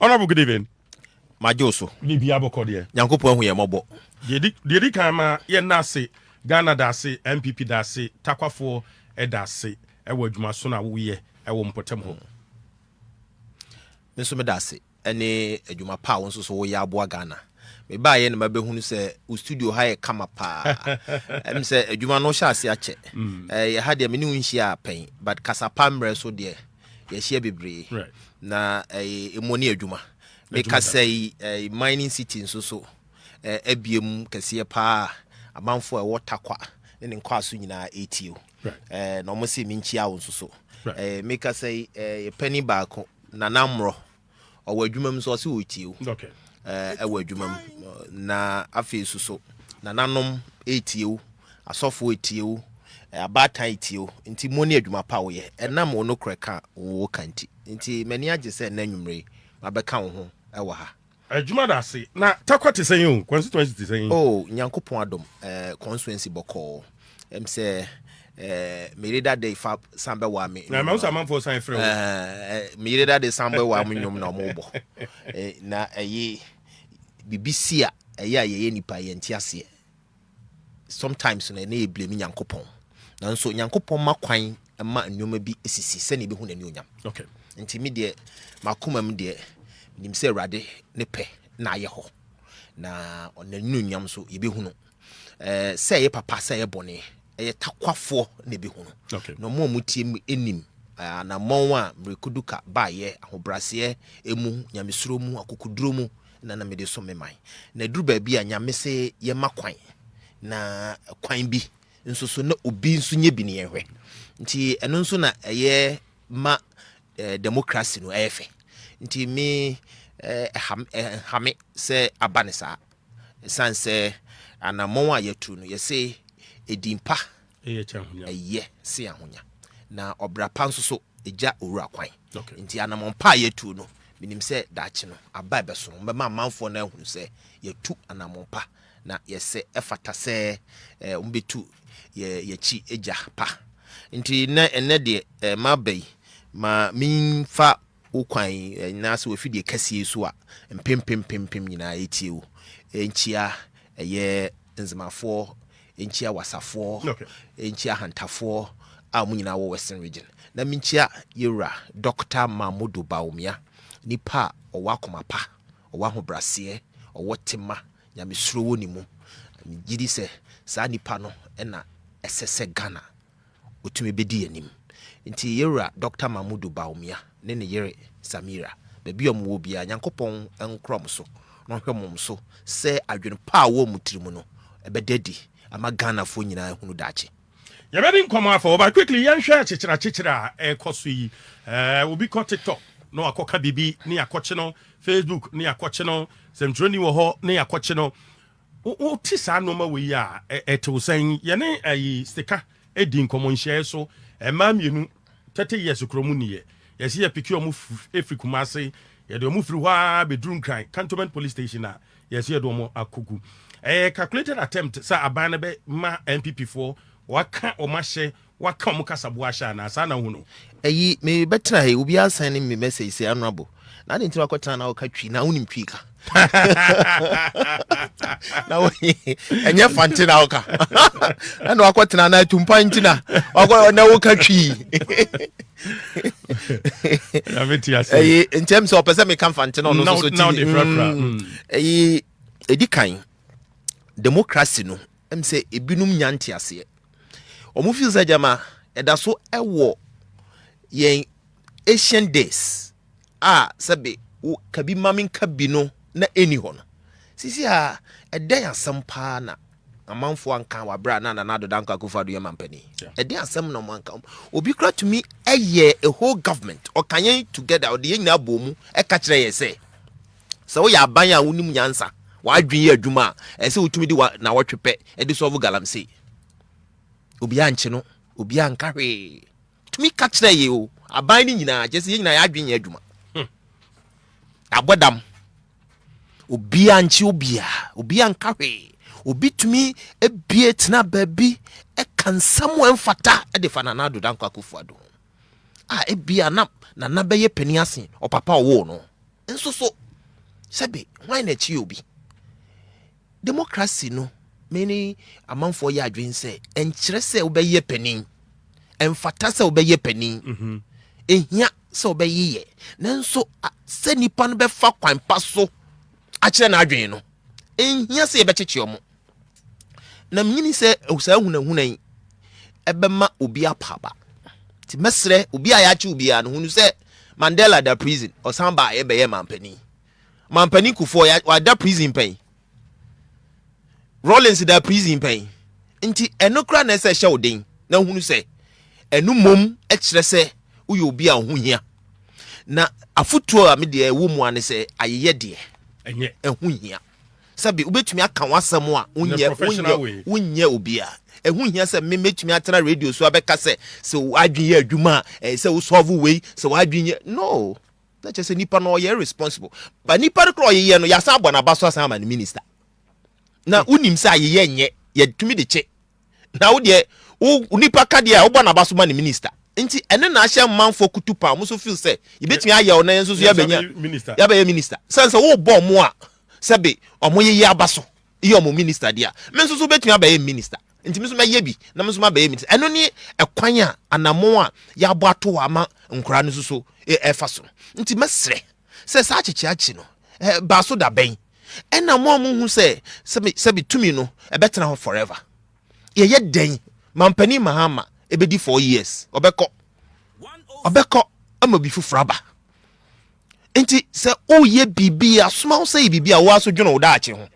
Honorable, good evening. Majoso. Bibi aboko de. Nyankopon hu ye mobo. Dedi kan ma ye na se Ghana da se MPP da se takwafo da se ewo adwuma so na wo ye ewo mpotem ho. Nso me da se ene adwuma pa wo nso so wo ye aboa Ghana. Me ba ye na mabehunu se u studio ha ye kama pa. Em se adwuma no sha ase ache. Ye ha de me ni unhia pen but kasapa mre so de ye hia bebre. Na emoni adwuma. Make say mining city nso so ebiem kese pa amanfo e watakwa ne nkwa so nyina etio na mo se minchia wo nso so make say penny back na namro owo adwumam so se otio ewo adwumam na afi so na nanom etio asofo etio abatan etio nti moni adwuma pa wo ye enam ono kreka wo kanti nti mani age se na nwumre mabeka wo ho ewa ha adwuma da se na takwate sen yo constituency sen oh nyankopon adom constituency boko em se merida de fa sambe wa me na ma so manfo san frɛ merida de sambe wa me nyom na mo bo na bibisia ye nipa ye ntiase sometimes na e blame nyankopon na nso nyankopon makwan ma nnwoma bi esisi se na be hu na ni onyam okay nti me de makomam de nim se rade ne pe na ye ho na onanu nyam so ye be hunu se ye papa se ye bone ye takwafo ne be hunu no mo mutie mu enim na monwa Mireku Duker ba ye ahobrase emu nyamesuro mu akokuduro mu na me de so memai na duru ba bi a nyame se ye makwan na kwan bi nso so na obi nso nye bi ne ye hwe nti eno nso na ye ma democracy no efe nti me hame se abanisa sanse anamon a yetu no yese edimpa eye se ahonya na obrapa nso so eja owura kwan nti anamon pa yetu no minim se dachi no aba beso mbema manfo na ehunu se yetu anamon pa na yese efata se umbetu ye chi eja pa nti na ene de mabai ma minfa ukwan na so afidie kase so a mpempempempem nyina etie enchia eye nzemafo enchia wasafo enchia hantafo a mu nyina wo western region na minchia yewra Dr. Bawumia nipa owakomapa owahobrase owotema nyamesuro woni mu gidi se sa nipa no na esese Ghana otumi bedi anim nti yewra Dr. Bawumia ne yere Samira bebi omwo bia nyankopon enkrom so no hwemom so se adwene pa wo mutirimu no ebededi ama Ghana fo nyina hunu dache yebedi nkomo afọ ba quickly yanhwe chichira ekoso yi obi ko TikTok no akoka bibi ni akoche no Facebook ni akoche no semtroni wo ho ni akoche no o tisa no ma we ya etewsen ye ne ayi stika edi nkomo nhye so emienu 30 years kromu niye yesi ya piki omu efri Kumasi ya de omu fri hwa bedroom cry cantonment police station na yesi ya do omu akugu calculated attempt sa abana be ma MPP4 waka omahye waka omu kasabu asha na asa na hunu me betra he obi asan me message say honorable na de ntira kwetana na okatwi na unim twika na we enye fante na oka na wakwetana na Atumpan ntina na okatwi in terms of person me can fante no so now the edikan democracy no em say ebinum nyante ase omu feel say jama eda so ewo yen Asian days sabe kabi mamin kabino na eni ho no sisi eden asem pa na amanfo anka wabra na na dodanko akufado ye mampani eden asem no manka obi kra to me a whole government or kanyen together the nyina bomu e ka kire ye say so ya ban a wonim nyansa wadwen ye adwuma e se utumi di na wotwepe e di solve galamsey obi anche no obi anka hwe tumi ka kire ye o aban ni nyina je se nyina ya adwen ye adwuma abodam obi anche obi anka hwe obi tumi ebie tena baby e kan samu emfata e de fanana do danko akufado ebia na bɛyɛ pani ase ɔpapa ɔwɔ no nso so sɛbe why na chi obi democracy no many amanfo yɛ adwen sɛ enkyerɛ sɛ wobɛyɛ pani emfata sɛ wobɛyɛ pani ehia sɛ wobɛyɛ nanso sɛ nipa no bɛfa kwan pa so akyerɛ na adwen no ehia sɛ yɛbɛkyekye ɔmo na mnyini sɛ saa hunahuna yi ebema obi apaba ti mesre obi ayache obi a no hunu sɛ Mandela da prison osamba ebeye mampani kufo ya da prison pen Rollins da prison pen nti enokra na sɛ hye odin na hunu sɛ enu mom ekyerɛ sɛ uyo obi a ho hia na afutuo a me de ewo mu ane sɛ ayeye de enye eho hia sabi ubetumi aka wasam a unye obi a ehu hia sɛ me metumi atena radio so abɛka sɛ adwen yɛ adwuma sɛ wo solve way sɛ adwen yɛ no na kyerɛ sɛ nipa no yɛ responsible ba nipa no kro yɛ no yasa abɔ na baso asan ma ne minister na unim sɛ ayɛ nyɛ yɛ tumi de che na wo de nipa ka de a wo bɔ na baso ma ne minister nti ene na ahye manfo kutupa mo so feel sɛ yebetumi ayɛ wo na yenso so yabɛyɛ minister sense wo bɔ mo a sɛbe ɔmo yɛ abaso yɛ ɔmo minister dia me nso so betumi abɛyɛ minister nti me so mɛyɛ bi na me so mabɛyɛ minister ɛno ne ɛkwan a anamo a yɛabɔ ato ama nkora no so ɛfa so nti mɛsrɛ sɛ saa akyekyakye no ba so da bɛn ɛna mo hu sɛ sɛbe tumi no ɛbɛtena hɔ forever yɛyɛ den mampani mahama ebedi 4 years ɔbɛkɔ ama bi fufura ba nti sɛ oyɛ bibia soma wo sɛ bibia wo aso dwono wo daakye ho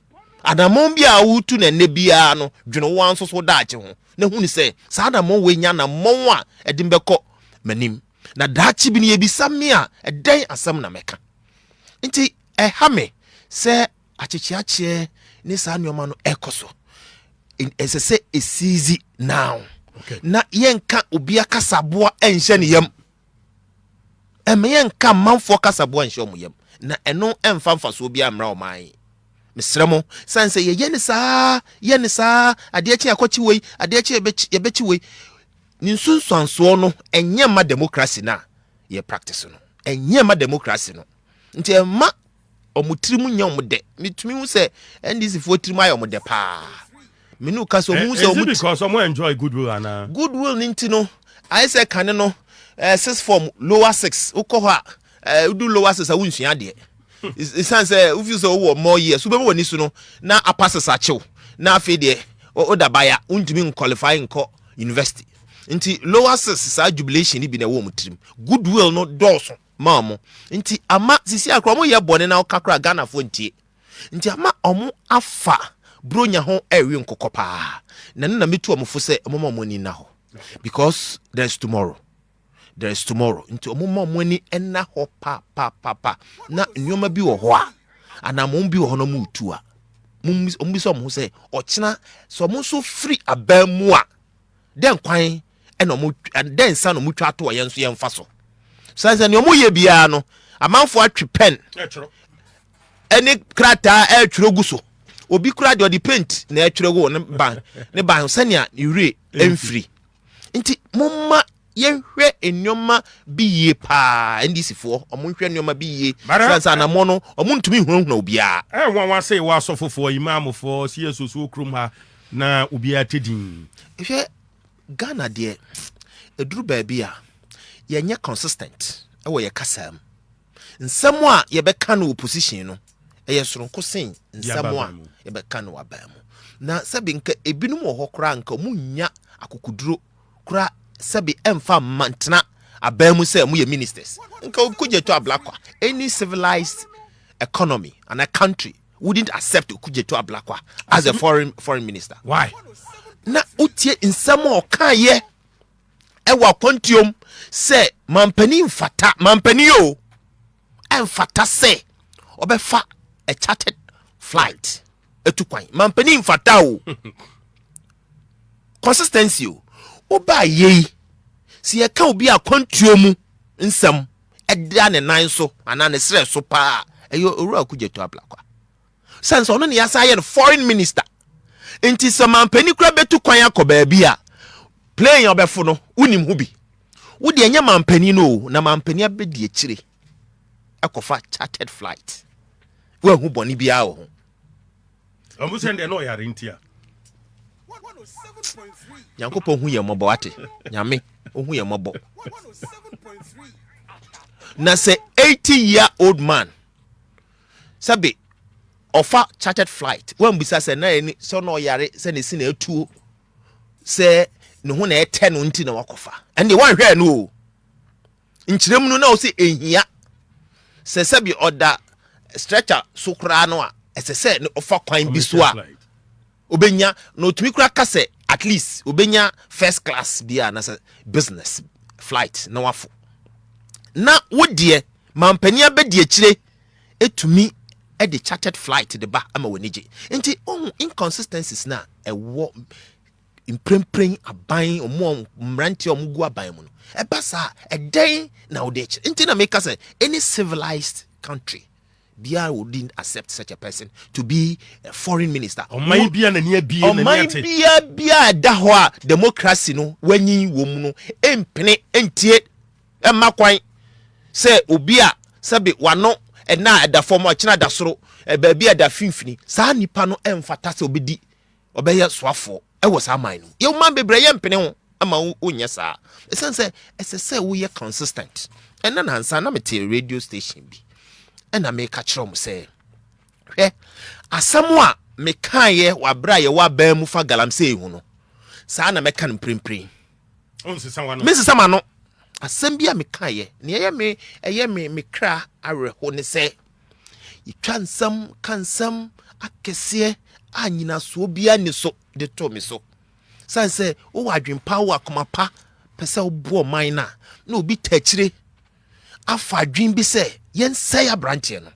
adamon bia wo tu na ne bia no dwono wo anso so daakye ho na huni sɛ saa adamon we nya na mon a edim bɛkɔ manim na daakye bi ne yebisa me a ɛdɛn asɛm na mɛka nti ɛha me sɛ akyekyeakye ne saa nneɔma no ɛkɔso ɛsɛ sɛ esizi now na yɛnka obi akasaboa ɛnhyɛ ne yam ɛmɛyɛ nka manfo kasaboa nhyɛ ɔmo yam na ɛno ɛmfa so obi amra ɔman mesrɛ mo sanse yɛ ne saa ade akyi akɔkyi wei ade akyi yɛbɛkyi wei ne nsunsuanso no ɛnyɛ ma democracy na yɛ practice no ɛnyɛ ma democracy no nti ɛma ɔmo tirim nya ɔmo de metumi hu sɛ NDC fo tirim ayɛ ɔmo de paa menu ka so hu sɛ ɔmo because ɔmo enjoy goodwill ana goodwill ninti no ayɛ sɛ kane no 6 form lower 6 uko do lower 6 a wunsua de it sounds if you so more years so be woni so no na apasses achew na afi de o da baya untumi qualify nko university nti lower 6 sa jubilation ni bi na wo mutrim goodwill no dorso maamo nti ama sisi akra mo ye bone na okakra Ghana fo ntie nti ama omo afa bronya ho ewe nkokopa na metu omfo se omo mo ni na ho because there's tomorrow nti omoma mwani enna ho pa na nyoma bi wo ho a anamon bi wo ho no mutu a mumbi so mo se ochina so mo so free abamu a den kwan ena mo den sa no mutwa to yen so yen fa so sanse ne omo ye bia no amanfo atwe pen eni krata atwero guso obi kura de paint na atwero go ne ban sania ire emfiri nti mumma yehwe enyoma biye pa NDC fo omonhwe enyoma biye sansa na mo no omontumi hunahuna obia wan say wa asofofo imam fo sie soso okrum ha na obia tedin ehwe Ghana de eduru ba bia yenye consistent ewo ye kasam nsamo a ye beka na opposition no eye soronko sen nsamo a ye beka na wabamu na sabi nka ebinum wo hokora nka munya akokuduro kura sabi emfa mantena abamu say mu ye ministers nka Okudzeto Ablakwa any civilized economy and a country wouldn't accept Okudzeto Ablakwa as a foreign minister. Why? Na utie nsamo okaye ewa kontiom say mampani o emfata say obefa a chartered flight etukwan mampani mfata o consistency o oba ye si ye ka obi akwantuo mu nsam eda ne nan so ana ne sere so pa eyo owura Okudzeto Ablakwa sense ono ne yasa ye foreign minister enti so mampani kura betu kwan akoba bia plane obefo no unim hu bi Would the man penny no, na man penny be the chiri. Akofa chartered flight. Well, who boni biao? I'm saying they're not here. Yankopo hu ye mobo ate. Nyame, hu ye mobo. Na say 80-year-old man. Sabi offer chartered flight. When bisa say na any so no yare say ne si na etu say no hu na e 10 unti na wakofa. And the one hwe no. Nchirem no na o say ehia. Say sabi order stretcher so kra no a say no offer kwan bi so a. Obenya no tumi kura kase at least obenya first class bia na business flight na wafo. Na wodie mampania be die chire etumi e the chartered flight the ba ama wonije. Enti inconsistencies na ewo imprempren aban omo mrantie omugu aban mu no. E basa e den na wodie. Enti na make say any civilized country Bia wouldn't accept such a person to be a foreign minister. Or maybe Bia dahwa democracy no wenyi wom no empene entie emakwan say obia sabe wano na da form achina da soro ba bia da finfini saa nipa no emfata se obedi obeye soafo e wo saa man no ye man bebre ye empene ho ama onye saa esense esese wo ye consistent ena na hansa na mete radio station bi ena me ka kire mo say asamo a me kan ye wa bra ye wa ba mu fa galamsey hu no saa na me kan prempren on se sanwa no me se sama no asem bia me kan ye ne ye me kra areho ne say yitwa nsam kansam akese anyina so bia ni so de to me so san say wo adwempa wo akomapa pese wo bo man na obi tachire afa adwen bi say yen say abrantie no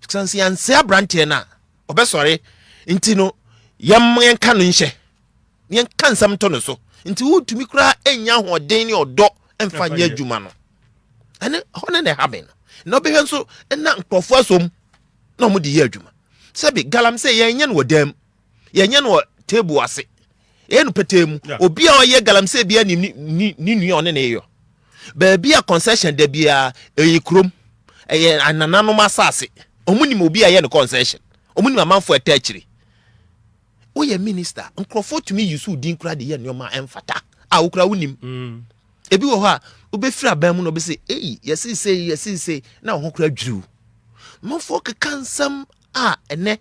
san say yan say abrantie na obesore nti no yen ka no nhye yen kansam to no so nti wo tumi kura enya hoden ni odo emfa nya adwuma no ene hone ne haben no be nso na nkofo asom na mo di ye adwuma sabi galamsey yen nya no dam yen nya no table ase enu petemu obi a oye galamsey bia ni nua one ne yo ba bia concession da bia eyikrom ananano masase omunim obi a ye no concession omunim amanfo atachiri oye minister nkrofo tumi yusu din kra de ye nneoma emfata a okra wunim ebi wo ho a obefira ban mu no be say yesi na ho kra dwuru manfo kekansam a ene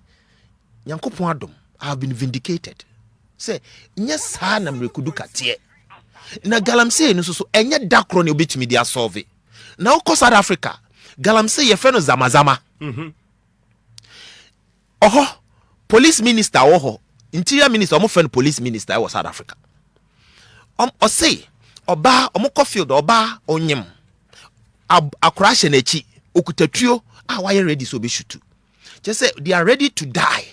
Nyankopon adom have been vindicated say nya saa na Mireku Duker tie na galamsey no so enye dakro ne obetumi dia solve na uko South Africa galamsey ye fe no zamazama oho police minister oho interior minister omo fe no police minister e South Africa o say oba omo field oba onyem Accra hye na chi okutatuo a why ready so be shoot just say they are ready to die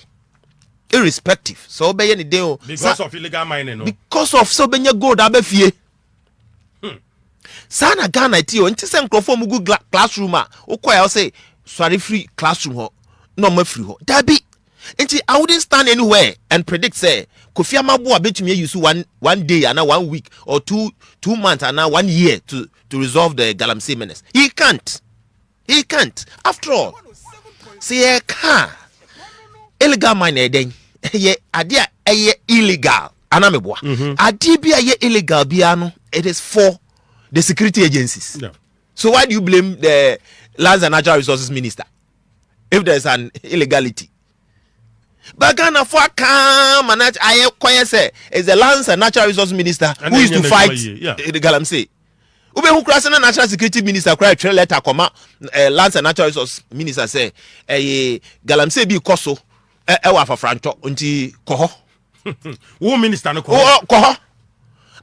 irrespective so obey any day because of illegal mining no because of so benya gold abafie sana Ghana ti o nti se nkrofo mu gu classroom a ukoya say sorry free classroom ho no ma free ho dabi nti I wouldn't stand anywhere and predict say Kofi Amabo abetumi use one day and 1 week or 2 months and 1 year to resolve the galamsey menace. He can't after all say illegal mining den ye adia illegal anameboa adi bia ye illegal bia no it is for the security agencies. So why do you blame the Lands and Natural Resources Minister if there's an illegality? Bagana for come and I acquire say is the Lands and Natural Resources Minister and who is to fight the galamsey. Ube who cross na National Security Minister cry trail letter comma Lands and Natural Resources Minister say galamsey bi koso wa for francho unti koho. Who minister no koho?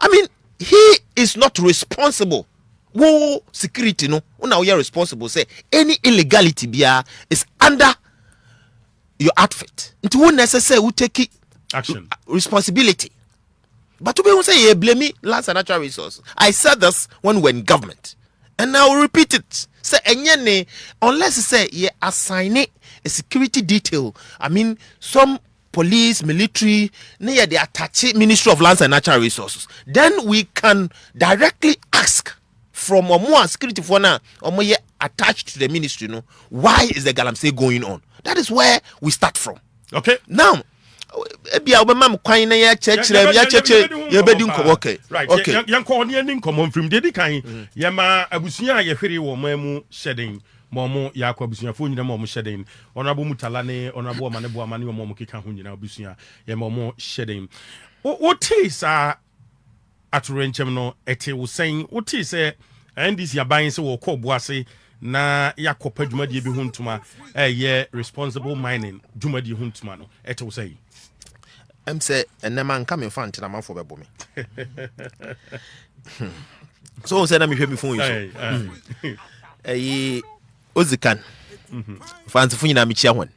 I mean he is not responsible. Who security no una we are responsible say any illegality bia is under your outfit. It won't necessarily take action responsibility. But to be say you blame me Lands and Natural Resources. I said this when we're in government. And I will repeat it. Say enyane unless you say you assign it a security detail. I mean some police, military, they attach Ministry of Lands and Natural Resources. Then we can directly ask from omo security for na omo ye attached to the ministry no, why is the galamsey going on? That is where we start from. Okay, now ebia obema kwan na ya chechire ye bedi nko. Okay, right, okay, yanko ne ani nkomo mfrim de di kan yema abusua ye hwere wo mamu hyeden momo yakwa abusuafo nyina momo hyeden onabo mutala ne onabo ma ne bo ama ne momo keka ho nyina abusua ye momo hyeden what is atorenchem no ete wo sen what is ndc aban se wo kɔ boase na yakopa dwumadi bi ho ntuma ye responsible mining dwumadi ho ntuma no ete wo sen say enema nka me fan tina manfo bebo me so say na me hwe me phone yi so ozikan fans fu nyina me chia hon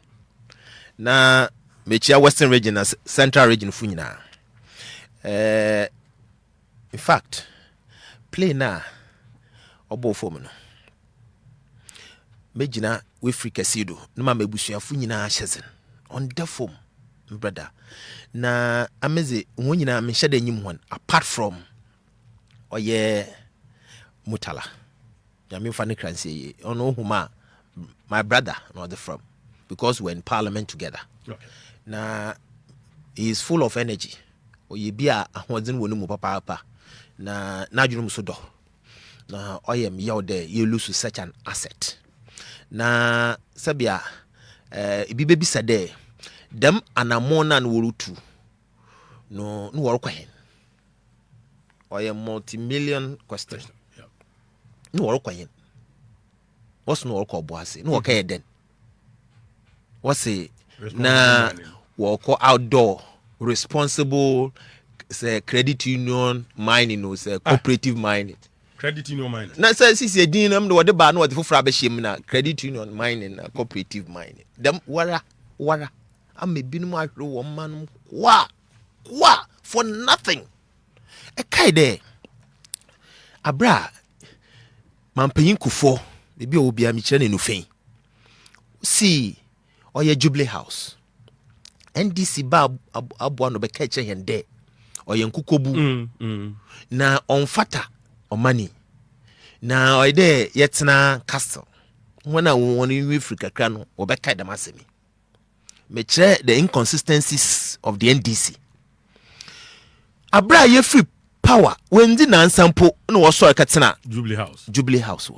na me chia western region na central region fu nyina in fact play na obo fo me no me gina we free kasido no ma mebusuafo nyina hyezen on the form brother na ameze won nyina me hyeda nyim hon apart from oye mutala ya me fa ne kranse ono huma my brother not the from because we're in parliament together. Okay. Na he is full of energy oye bia ahoden wonu mu papa na adwunu so do na oyem yaw there you lose such an asset na sabia ibibe bisa there dem anamona na worutu no worokwa hen oye multi-million question no worokwa hen what's no work boase no work den what's it na work outdoor responsible say credit union mining no say cooperative mining credit union mining na say sisi edin nam no de ba na wo de fofra be hye na credit union mining na cooperative mining dem wara amebinum ahwe wo manum kwa for nothing e kai de abra mampanyin kufo ebi obi a mi kire ne nufen see oye Jubilee House NDC ba abo no be ka kire hen de oye nkukobu na onfata omani na oide yetna castle wona won in Africa kra no obeka dem asemi me kire the inconsistencies of the NDC abra ye free power when di na nsampo no wo so ekatena Jubilee House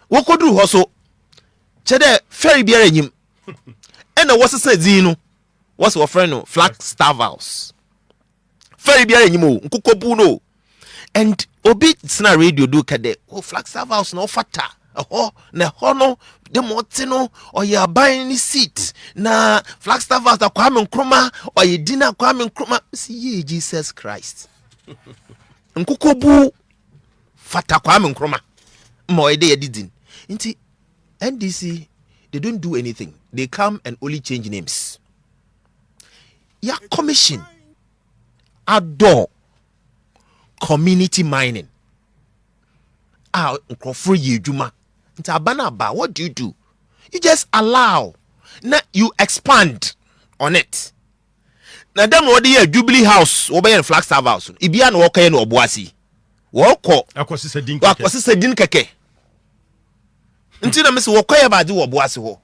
wo koduru ho so chede ferry biara nyim ena wo sesa din no wo so friend no Flagstaff House ferry biara nyim o nkokobu no and obi tsena radio do kade o Flagstaff House no fata na ho no de moti no oye aban ni seat na Flagstaff House Kwame Nkrumah oye dina Kwame Nkrumah see Jesus Christ nkokobu fata Kwame Nkrumah mo ide yedidin nti NDC they don't do anything, they come and only change names. Ya commission outdoor community mining free yejuma nti abana ba what do? You just allow na you expand on it. Na dem no dey Jubilee House obey in Flagstaff House ibia na wokaye na oboasi wo kọ akwose din keke nti na mesi wokaye baade wo boase ho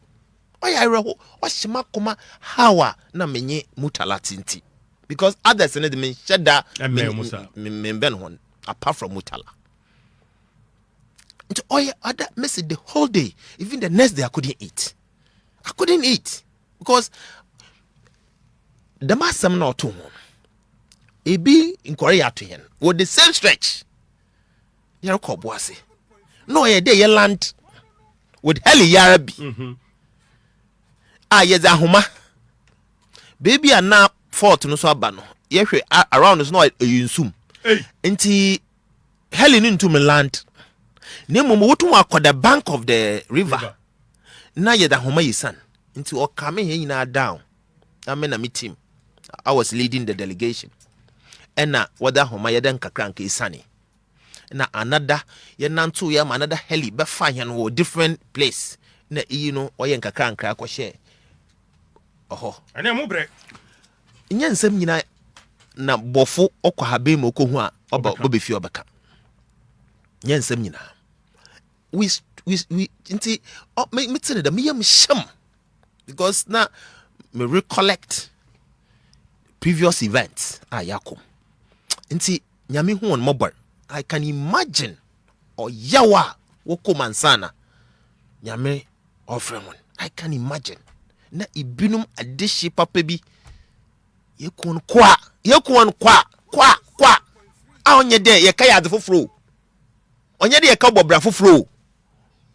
oya reho o hima koma hawa na menye mutala tinti because others in the men sheda men ben hon apart from mutala nti oya other mesi the whole day, even the next day I couldn't eat because the masam na to ebi inquiry ato yen with the same stretch yer ko boase no ye dey land with heli yarabi ye za homa baby na fort no so aba no ye hwe around is no yinsum nti heli ni ntum land ne momo wotu akoda bank of the river na ye da homa yisan nti o kame he nyina down amena me team I was leading the delegation ena wada homa ye den kakra nka isane na another ye nanto ye another heli be fa he no different place na you know oye nkakra nkra ko share ene mo bre nya nsam nyina na bofo okwa habe mo ko hu a oba obefi obeka nya nsam nyina we inti me tell them me am sham because now me recollect previous events yakom inti nyame hu on mobile. I can imagine yawa woko mansana nyame ofremon. I can imagine na ibinum adeshi papa bi yekun kwa onye de ye kaya de foforo onye de ye ka bobra foforo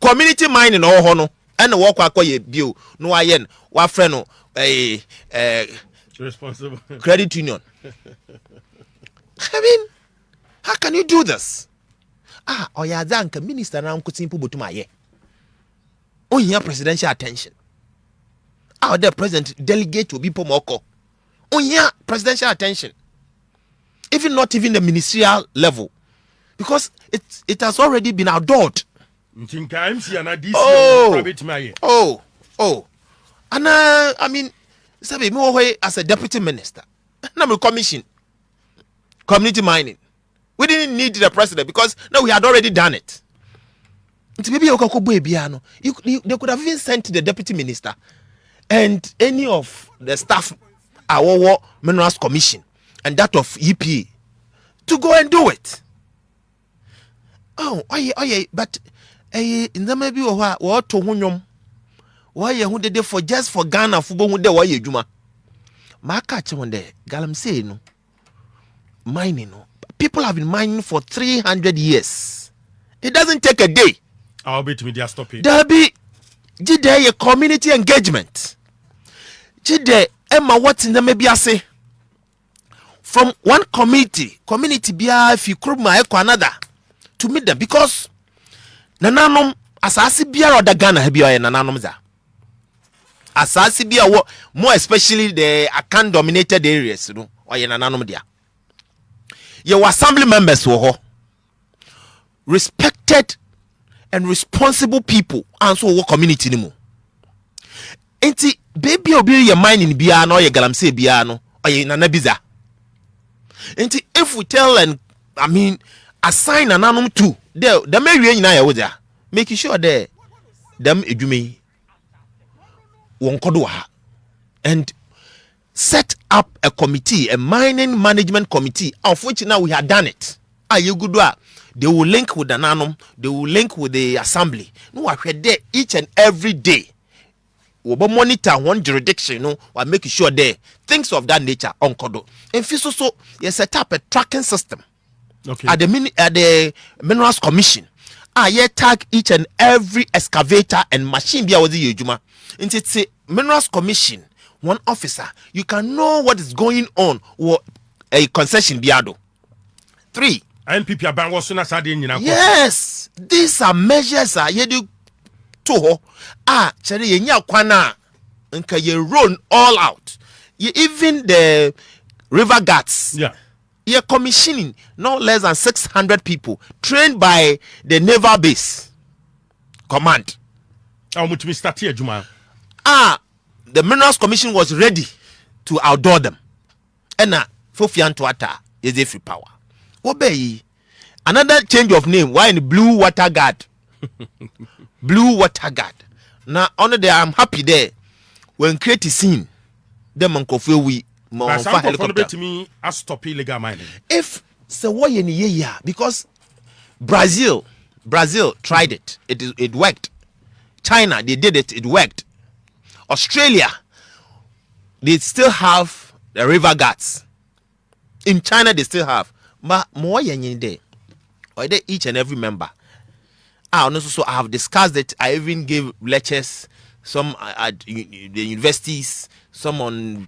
community mining no ho no ene wo kwa akoye bio no ayen wa frɛ no responsible credit union. I mean, how can you do this? Oya zanka minister na nkotin po botuma ye ohia presidential attention. The president delegate to be pomoko ohia presidential attention, even not even the ministerial level, because it has already been adored. And I mean, sabi me as a deputy minister, na me commission community mining. We didn't need the president because no, we had already done it. Maybe they could have even sent the deputy minister and any of the staff our minerals commission and that of EPA to go and do it. But in the maybe what to hunyom why you did for just for Ghana football who there why you juma ma catch one there galamsey no mining no people have been mining for 300 years. It doesn't take a day. I'll be to me stop it. There be a community engagement. Emma what in the maybe I say from one community bia if you could my another to meet them because nananom AsasePa or the Ghana hebia nananom za AsasePa more especially the Akan dominated areas or nananom dia your assembly members were respected and responsible people and so what community ni mo enti baby obi your mining bia no ye galamsey bia no oye nana biza enti if we tell and I mean assign ananum to the mawie nyina ya woza make sure there them edwumi won kodo ha and set up a committee, a mining management committee, of which now we have done it. They will link with the nanum, they will link with the assembly. No, I heard there each and every day. We will monitor one jurisdiction, no, while making sure there things of that nature on Kodo. And so you set up a tracking system. Okay. At the Minerals Commission. You tag each and every excavator and machine be awadi yejuma. It's a Minerals Commission. One officer, you can know what is going on or a concession biado. 3. Yes, these are measures you do to cheri yenya kwana nka you run all out. You even the river guards. Yeah. You're commissioning no less than 600 people trained by the naval base command. The Minerals Commission was ready to outdoor them. And Fofian Tuata is a free power. Obey another change of name. Why in Blue Water Guard? Blue Water Guard. Now, on there, I'm happy there. When create a scene, them uncle we helicopter to me as stop illegal mining. If so, why in year because Brazil tried it. It worked. China, they did it. It worked. Australia, they still have the river guards. In China, they still have. But more than there, or they each and every member. I have discussed it. I even gave lectures, some at the universities, some on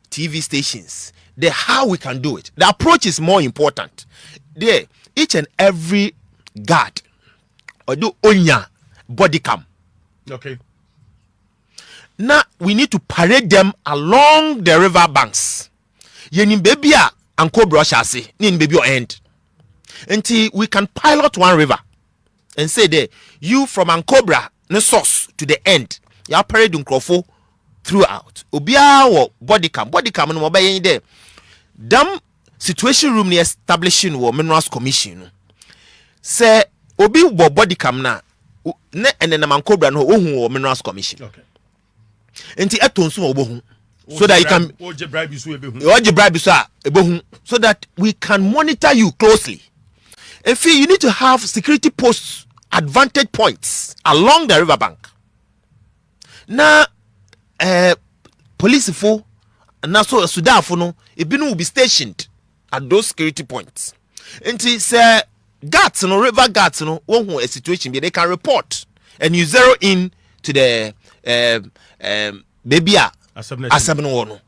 TV stations. How we can do it. The approach is more important. There, each and every guard or do onya body cam. Okay. Now we need to parade them along the river banks. Yenim baby and cobra chassis, nin baby or end. Until we can pilot one river and say there, you from Ancobra, the source to the end. You parade Crofo throughout. Obia or body cam no mobile there. Them situation room near establishing or Minerals Commission. Say obi wo body cam na ne enenam ankobra no ohun o minerals commission Okay. Enti etonso obohu so that you can oje bribe so ebohu so that we can monitor you closely. If you need to have security posts advantage points along the riverbank. Na police fo na so Sudan no ebinu will be stationed at those security points. Enti say guards no river guards no won a situation they can report and you zero in to the baby no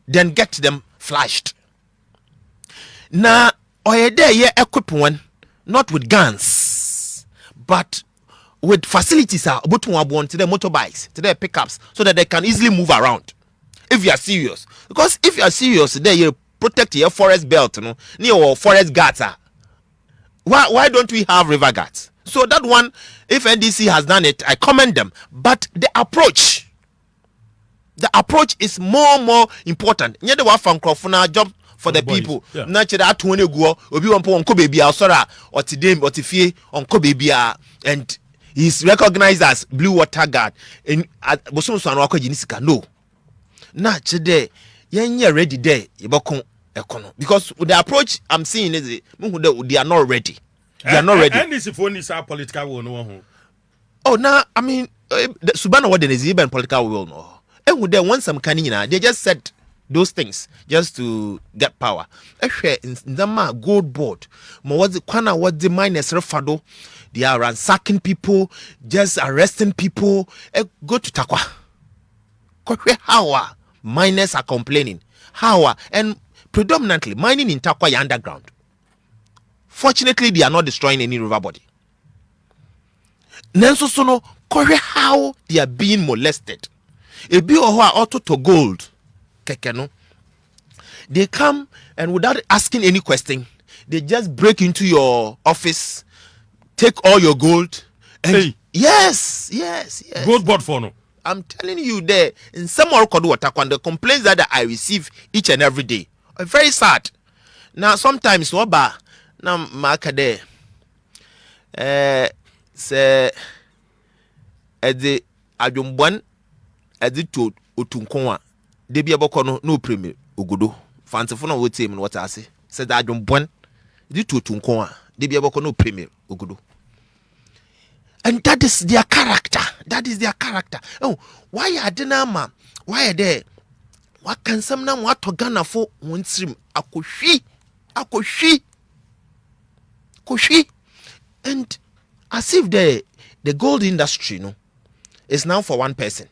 then get them flashed. Na oyede ye equip one not with guns but with facilities are to the motorbikes, to their pickups, so that they can easily move around. If you are serious, because if you are serious, then you protect your forest belt, near your forest guards. Why don't we have river guards? So that one, if NDC has done it, I commend them. But the approach is more important. Nye de wa fan krofuna job for the people. Na che that one go obi won po onko baby asora otidem otifie onko baby and he's recognized as blue water guard in bosomso anu akwaji nisika no na chede yenye ready there yebokon ekono because with the approach I'm seeing is they are not ready. They are not ready. And this phone is our political will no. Oh now I mean Subana what is even political will no. And with them once some kanina they just said those things just to get power. In the gold board, what the miners refado. They are ransacking people, just arresting people. Go to Takwa. How miners are complaining. How and predominantly mining in Takwa is underground. Fortunately, they are not destroying any river body. Nenso sono how they are being molested. If you are auto to gold, kekeno, they come and without asking any question, they just break into your office. Take all your gold. And hey. Yes. Gold board for no. I'm telling you there in some more the complaints that I receive each and every day are very sad. Now sometimes waba na makade say edi adwomban edi to otunkonwa de bia boko no premier ogodo fansefo na wotie me what ase say that adwomban edi to otunkonwa de bia boko no premier ogodo. And that is their character. That is their character. Oh, why are they now? Why are they? What can some now what to Ghana for one stream? Akoshi. And as if the gold industry, is now for one person.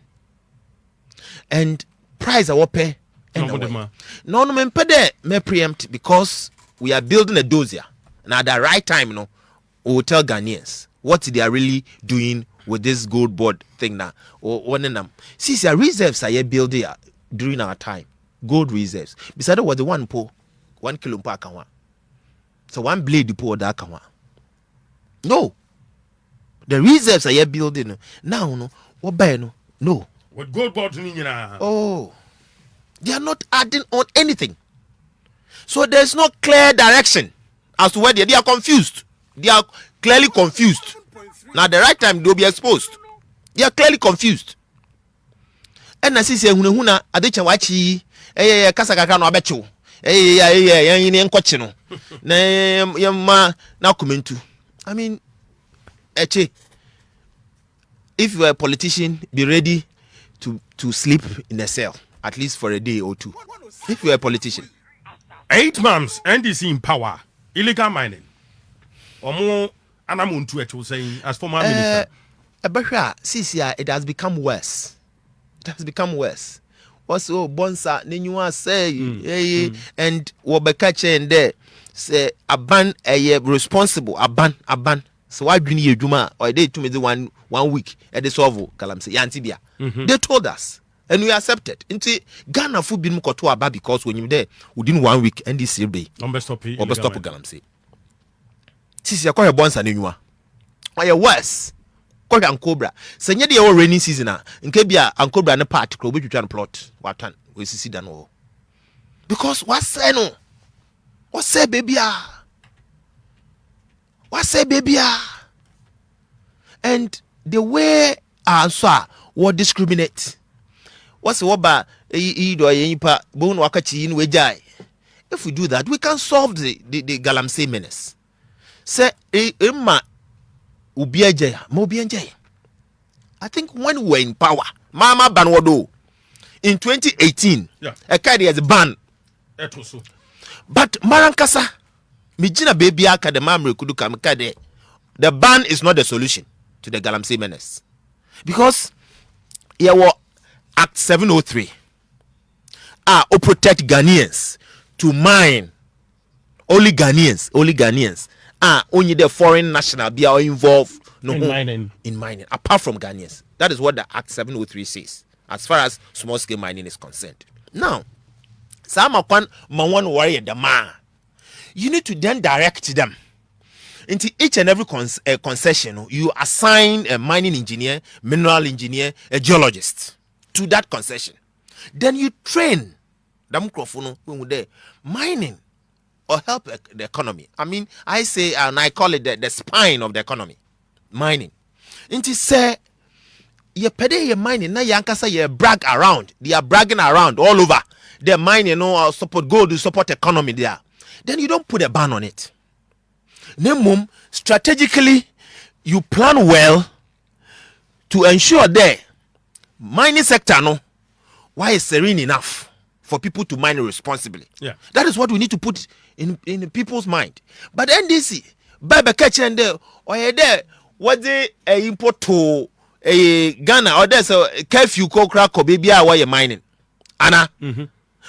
And price I will pay. No, me preempt because we are building a dossier. And at the right time, we will tell Ghanaians what they are really doing with this gold board thing now. Or one of them. See, reserves are building during our time. Gold reserves. Besides what the 1 kilo per akawa. So 1 blade po that akawa. No. The reserves are building now. What buy no. What gold board Oh. They are not adding on anything. So there's no clear direction as to where they are confused. They are clearly confused. Now the right time they'll be exposed. They are clearly confused. And I see huna adecha wachi kasa kaka no abecho. Yin nkwachi no. Na yema na kumentu. I mean eche if you are a politician be ready to sleep in a cell at least for a day or two. If you are a politician. 8 months NDC in power. Illegal mining. Omo anamuntu eto saying as former minister. It has become worse. It has become worse. Also bonsa nenyua say and wobekache and there say aban responsible aban so why dwini edwuma or they to me the 1 week at the solve galamsey yantibia. They told us and we accepted. Into Ghana fu bin koto aba because when you there within 1 week and this be stop galamsey. Sisi ya kwa bonsa nenyua. Oye worse. Kwa ankobra. Senye de o rainy season a nke bia ankobra ne part kro betwitwa plot watan we sisi da no. Because what say no? What say baby ah? What say baby ah? And the way answer what discriminate. What's the waba if we do that, we can solve the galamsey menace. Say I think when we were in power, Mama Banwado in 2018, a card has ban. But Marankasa, Mijina baby Akadema Mireku Duker, the ban is not the solution to the galamsey menace. Because here was Act 703 who protect Ghanaians to mine. Only Ghanaians only the foreign national be involved in mining apart from Ghanaians. That is what the Act 703 says as far as small scale mining is concerned. Now Samakwan Mawan warrior the man, you need to then direct them into each and every concession. You assign a mining engineer, mineral engineer, a geologist to that concession. Then you train them mining or help the economy. I mean, I say, and I call it the spine of the economy, mining. Into say, you pay your mining, now yankasa you brag around. They are bragging around all over. They're mining, support gold to support economy there. Then you don't put a ban on it. Nemum, strategically, you plan well to ensure the mining sector why is serene enough for people to mine responsibly. Yeah. That is what we need to put in people's mind. But NDC, Baba catch and or there what they import to a Ghana or there's a curfew crack or baby while you're mining. Anna.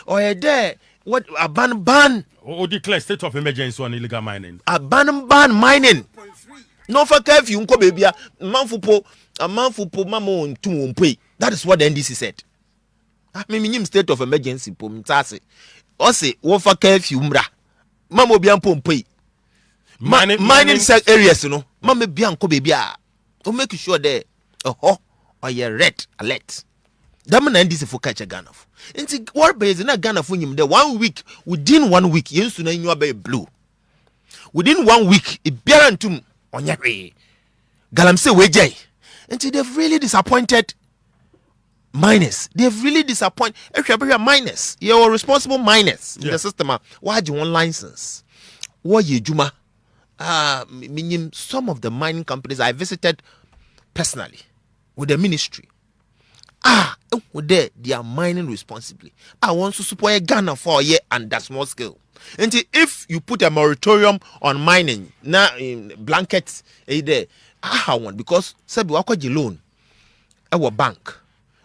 Or there what a ban or declare state of emergency on illegal mining. A ban mining. No for curfew unko baby a man for mama on 2 pay. That is what the NDC said. I mean, state of emergency, Pomtase. Or say, what for curfew, mra. Mamma Bianco pay. Mining areas, Mamma Bianco baby. To make sure there, or your red alert. Daman NDC for catch a gun of. And what base in a gun of him the 1 week, within 1 week, you used to name your baby blue. Within 1 week, it bearan to on your galamsey wejay. And they've really disappointed miners. They've really disappointed. If you're miners, you're responsible miners in the system. Why do you want license? What you juma? Meaning some of the mining companies I visited personally with the ministry. They are mining responsibly. I want to support a Ghana for a year and that small scale. And if you put a moratorium on mining, now in blankets, there, I want because sabi wako loan, our bank,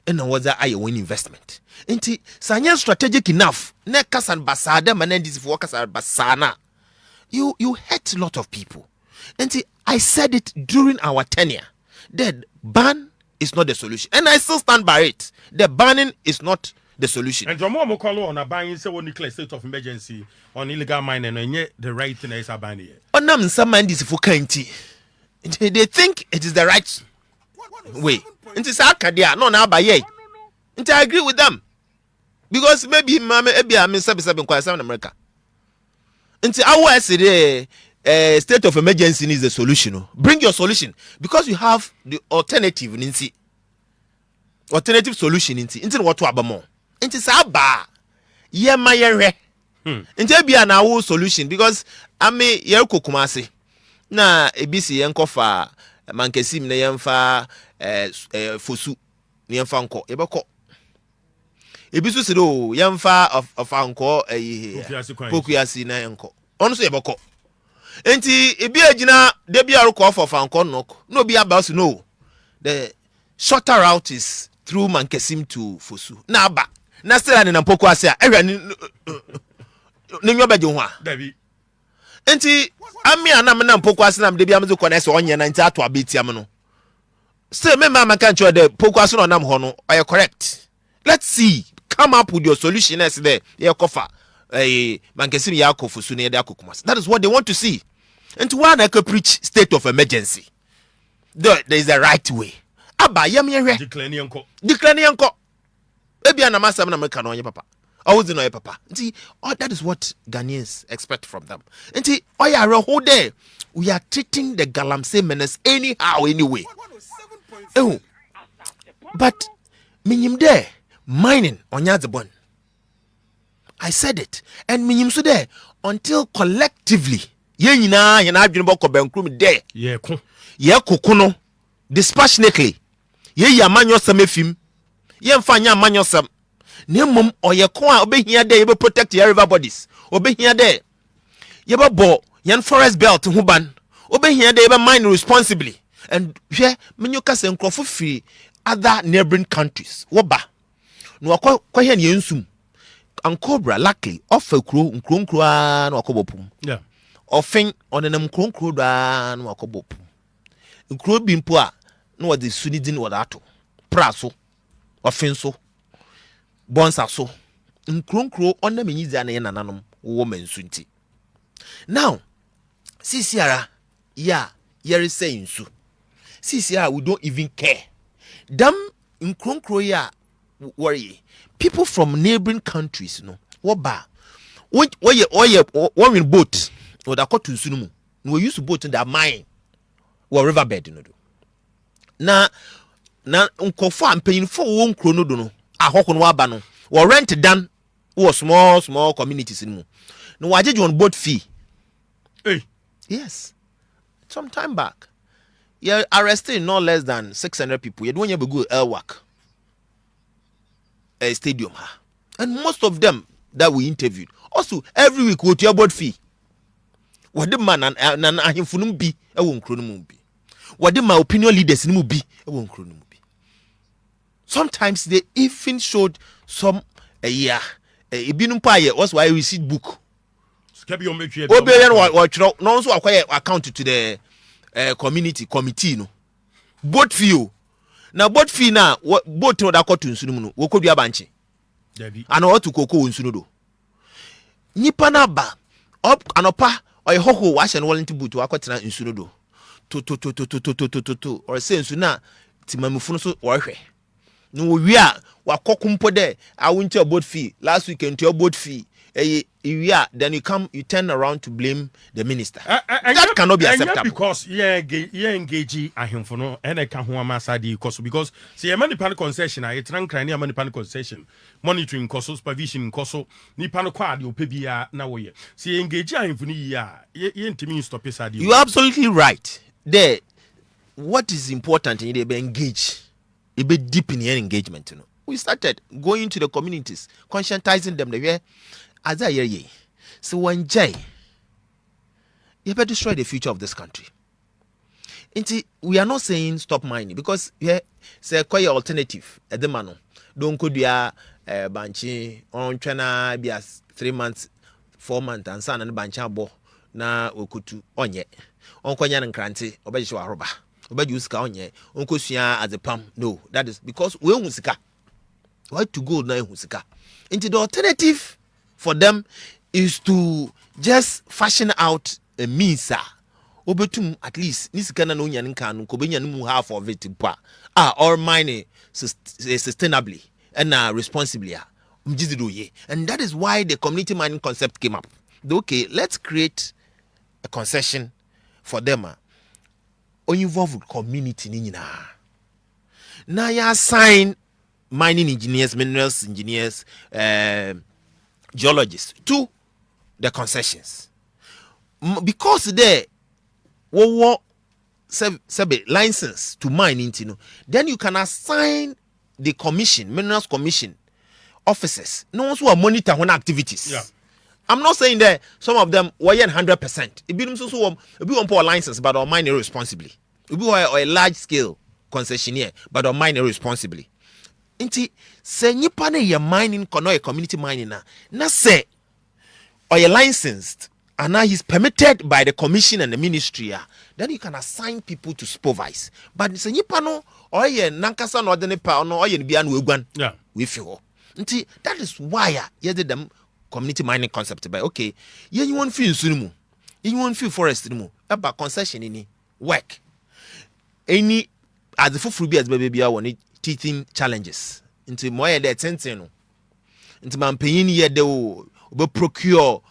and was a win investment. Inti sanya strategic enough. Ne kasan basada manendis for kasan basana. You hurt a lot of people. Inti I said it during our tenure. The ban is not the solution, and I still stand by it. The banning is not the solution. And Jomo Mokolo on a ban say one declare state of emergency on illegal mining and yet the right thing is a ban here. Onam some mandis for kanti. They think it is the right way. Into Sakadia, no now by ye. And I agree with them. Because maybe Mamma Ebia means 77 America. Into our state of emergency is the solution. Bring your solution. Because you have the alternative alternative solution into what to abamo. Into Saba. Ye my re. Into be an our solution because I may Yerko Kumasi. Na ebisi yenko fa mankesim na yemfa fosu na yemfa nko ebeko ebisu se do yemfa of anko pokuasi na yenko ono so ebeko enti ebi agina de bia roko of anko noko no bi about no the shorter route is through mankesim to fosu na aba na still na pokuasi a ehwa ni nyoba je ho a David enti ami anam na pokuasi na de bia mezo kona se onye na nti ato abeti am no say me mama can show the pokuasi no nam ho no are correct. Let's see, come up with your solution as there ye kofa mankesim ya kofusu na ye da kokumas. That is what they want to see. And one I could preach state of emergency. There is a right way. Aba yam ye declare yanko ebi anamasa na America no onye papa always no papa. Nti that is what Ghanaians expect from them. Nti oya whole day we are treating the galamsey menace anyhow anyway. Oh, but minim there mining onya the bon. I said it, and minim so there until collectively ye nyina ye na adwene boko bankrum there. Ye kokono dispassionately ye yamanyo sam efim ye mfa nya amanyo sam na mum oyeko a obehia there ye be protect your river bodies obehia there ye be bo yan forest belt ho ban obehia there ye be mine responsibly and hwe menyo kase nkrofo free other neighboring countries wo ba no akwa hia ne nsum ankobra luckily ofa kro nkronkro a na akobopum ofin onenam nkronkro da na akobopum nkro bi mpo a na wode sunidin wode ato praso ofin so bonsa so nkronkro onam nyiza na ye nananom wo mansunti now sisiara ya yere say nsu sisiara we don't even care dam nkronkro ya worry people from neighboring countries no wo ba wo win boat wode akoto nsu no mu no we use boat in that mine wo riverbed no do na nkofo ampanyinfo wo nkro no do no ahoko no aba no wo rent dan wo small communities no mu no wajeje on boat fee. Hey, yes, some time back you arrested no less than 600 people. You don't have a good work a stadium ha, and most of them that we interviewed also every week with your boat fee. What the man and ahimfunum bi e wo nkro no mu bi. What the my opinion leaders no mu bi e wo nkro no mu bi. Sometimes they even showed some ebinum pa ye was why we see book. Obeyan wa no so acquire account to the committee no. Boat fee na boat fee na boat no da kotu nsu no wo kodua banche. Ana otu koko nsu no do. Nipa na ba up anopa oye hoho wa hye no volunteer boot wa kotena nsu no do. To or say nsu na timamufu no so wo hwe. No wi a wa kokumpo de awunti boat fee last week into your boat fee then you turn around to blame the minister. That cannot be acceptable. Because engage ahemfo no ene ka ho amasadi because see many pan concession I tran kran many pan concession monitoring cost supervision cost ni pan kwa de opebia na wo ye see engage ahemfo ni ye ntimi stop sadi. You are absolutely right. There what is important in the engage a bit deep in your engagement, you know. We started going to the communities, conscientizing them the way as I hear ye. So when Jay, you better destroy the future of this country. We are not saying stop mining because say quite alternative at the mano. Don't could be a banchi on China be as 3 months, 4 months and son and bancha bo na okutu onye. On Konyan and Kranti, Obejua Roba. But you ska onye onko sua as a pam. No, that is because we husika. Why to go na husika? Into the alternative for them is to just fashion out a means obetum at least nisika na no nya nka no ko benya no mu half of it pa or mine sustainably and responsibly and that is why the community mining concept came up. Okay, let's create a concession for them involved with community ni nyina na ya assign mining engineers, minerals engineers, geologists to the concessions because they license to mine into then you can assign the commission, minerals commission officers, no ones who are monitor when activities. Yeah. I'm not saying that some of them were 100%. It be one for license, but on mine irresponsibly. It be a large scale concessionaire, but on mine irresponsibly. Inti se nipa na ye mining kono ye community mining na say or you licensed and now he's permitted by the commission and the ministry then you can assign people to supervise. But se nipa no or ye nankasa no de pa no or ye bia no egwan. Yeah. We feel. Inti that is why ye did them community mining concept by okay you want feel nsu you want feel forest mu about concession any work any as the full be as baby bia won teething challenges into more than 10 no nti mampanyin ye de o be procure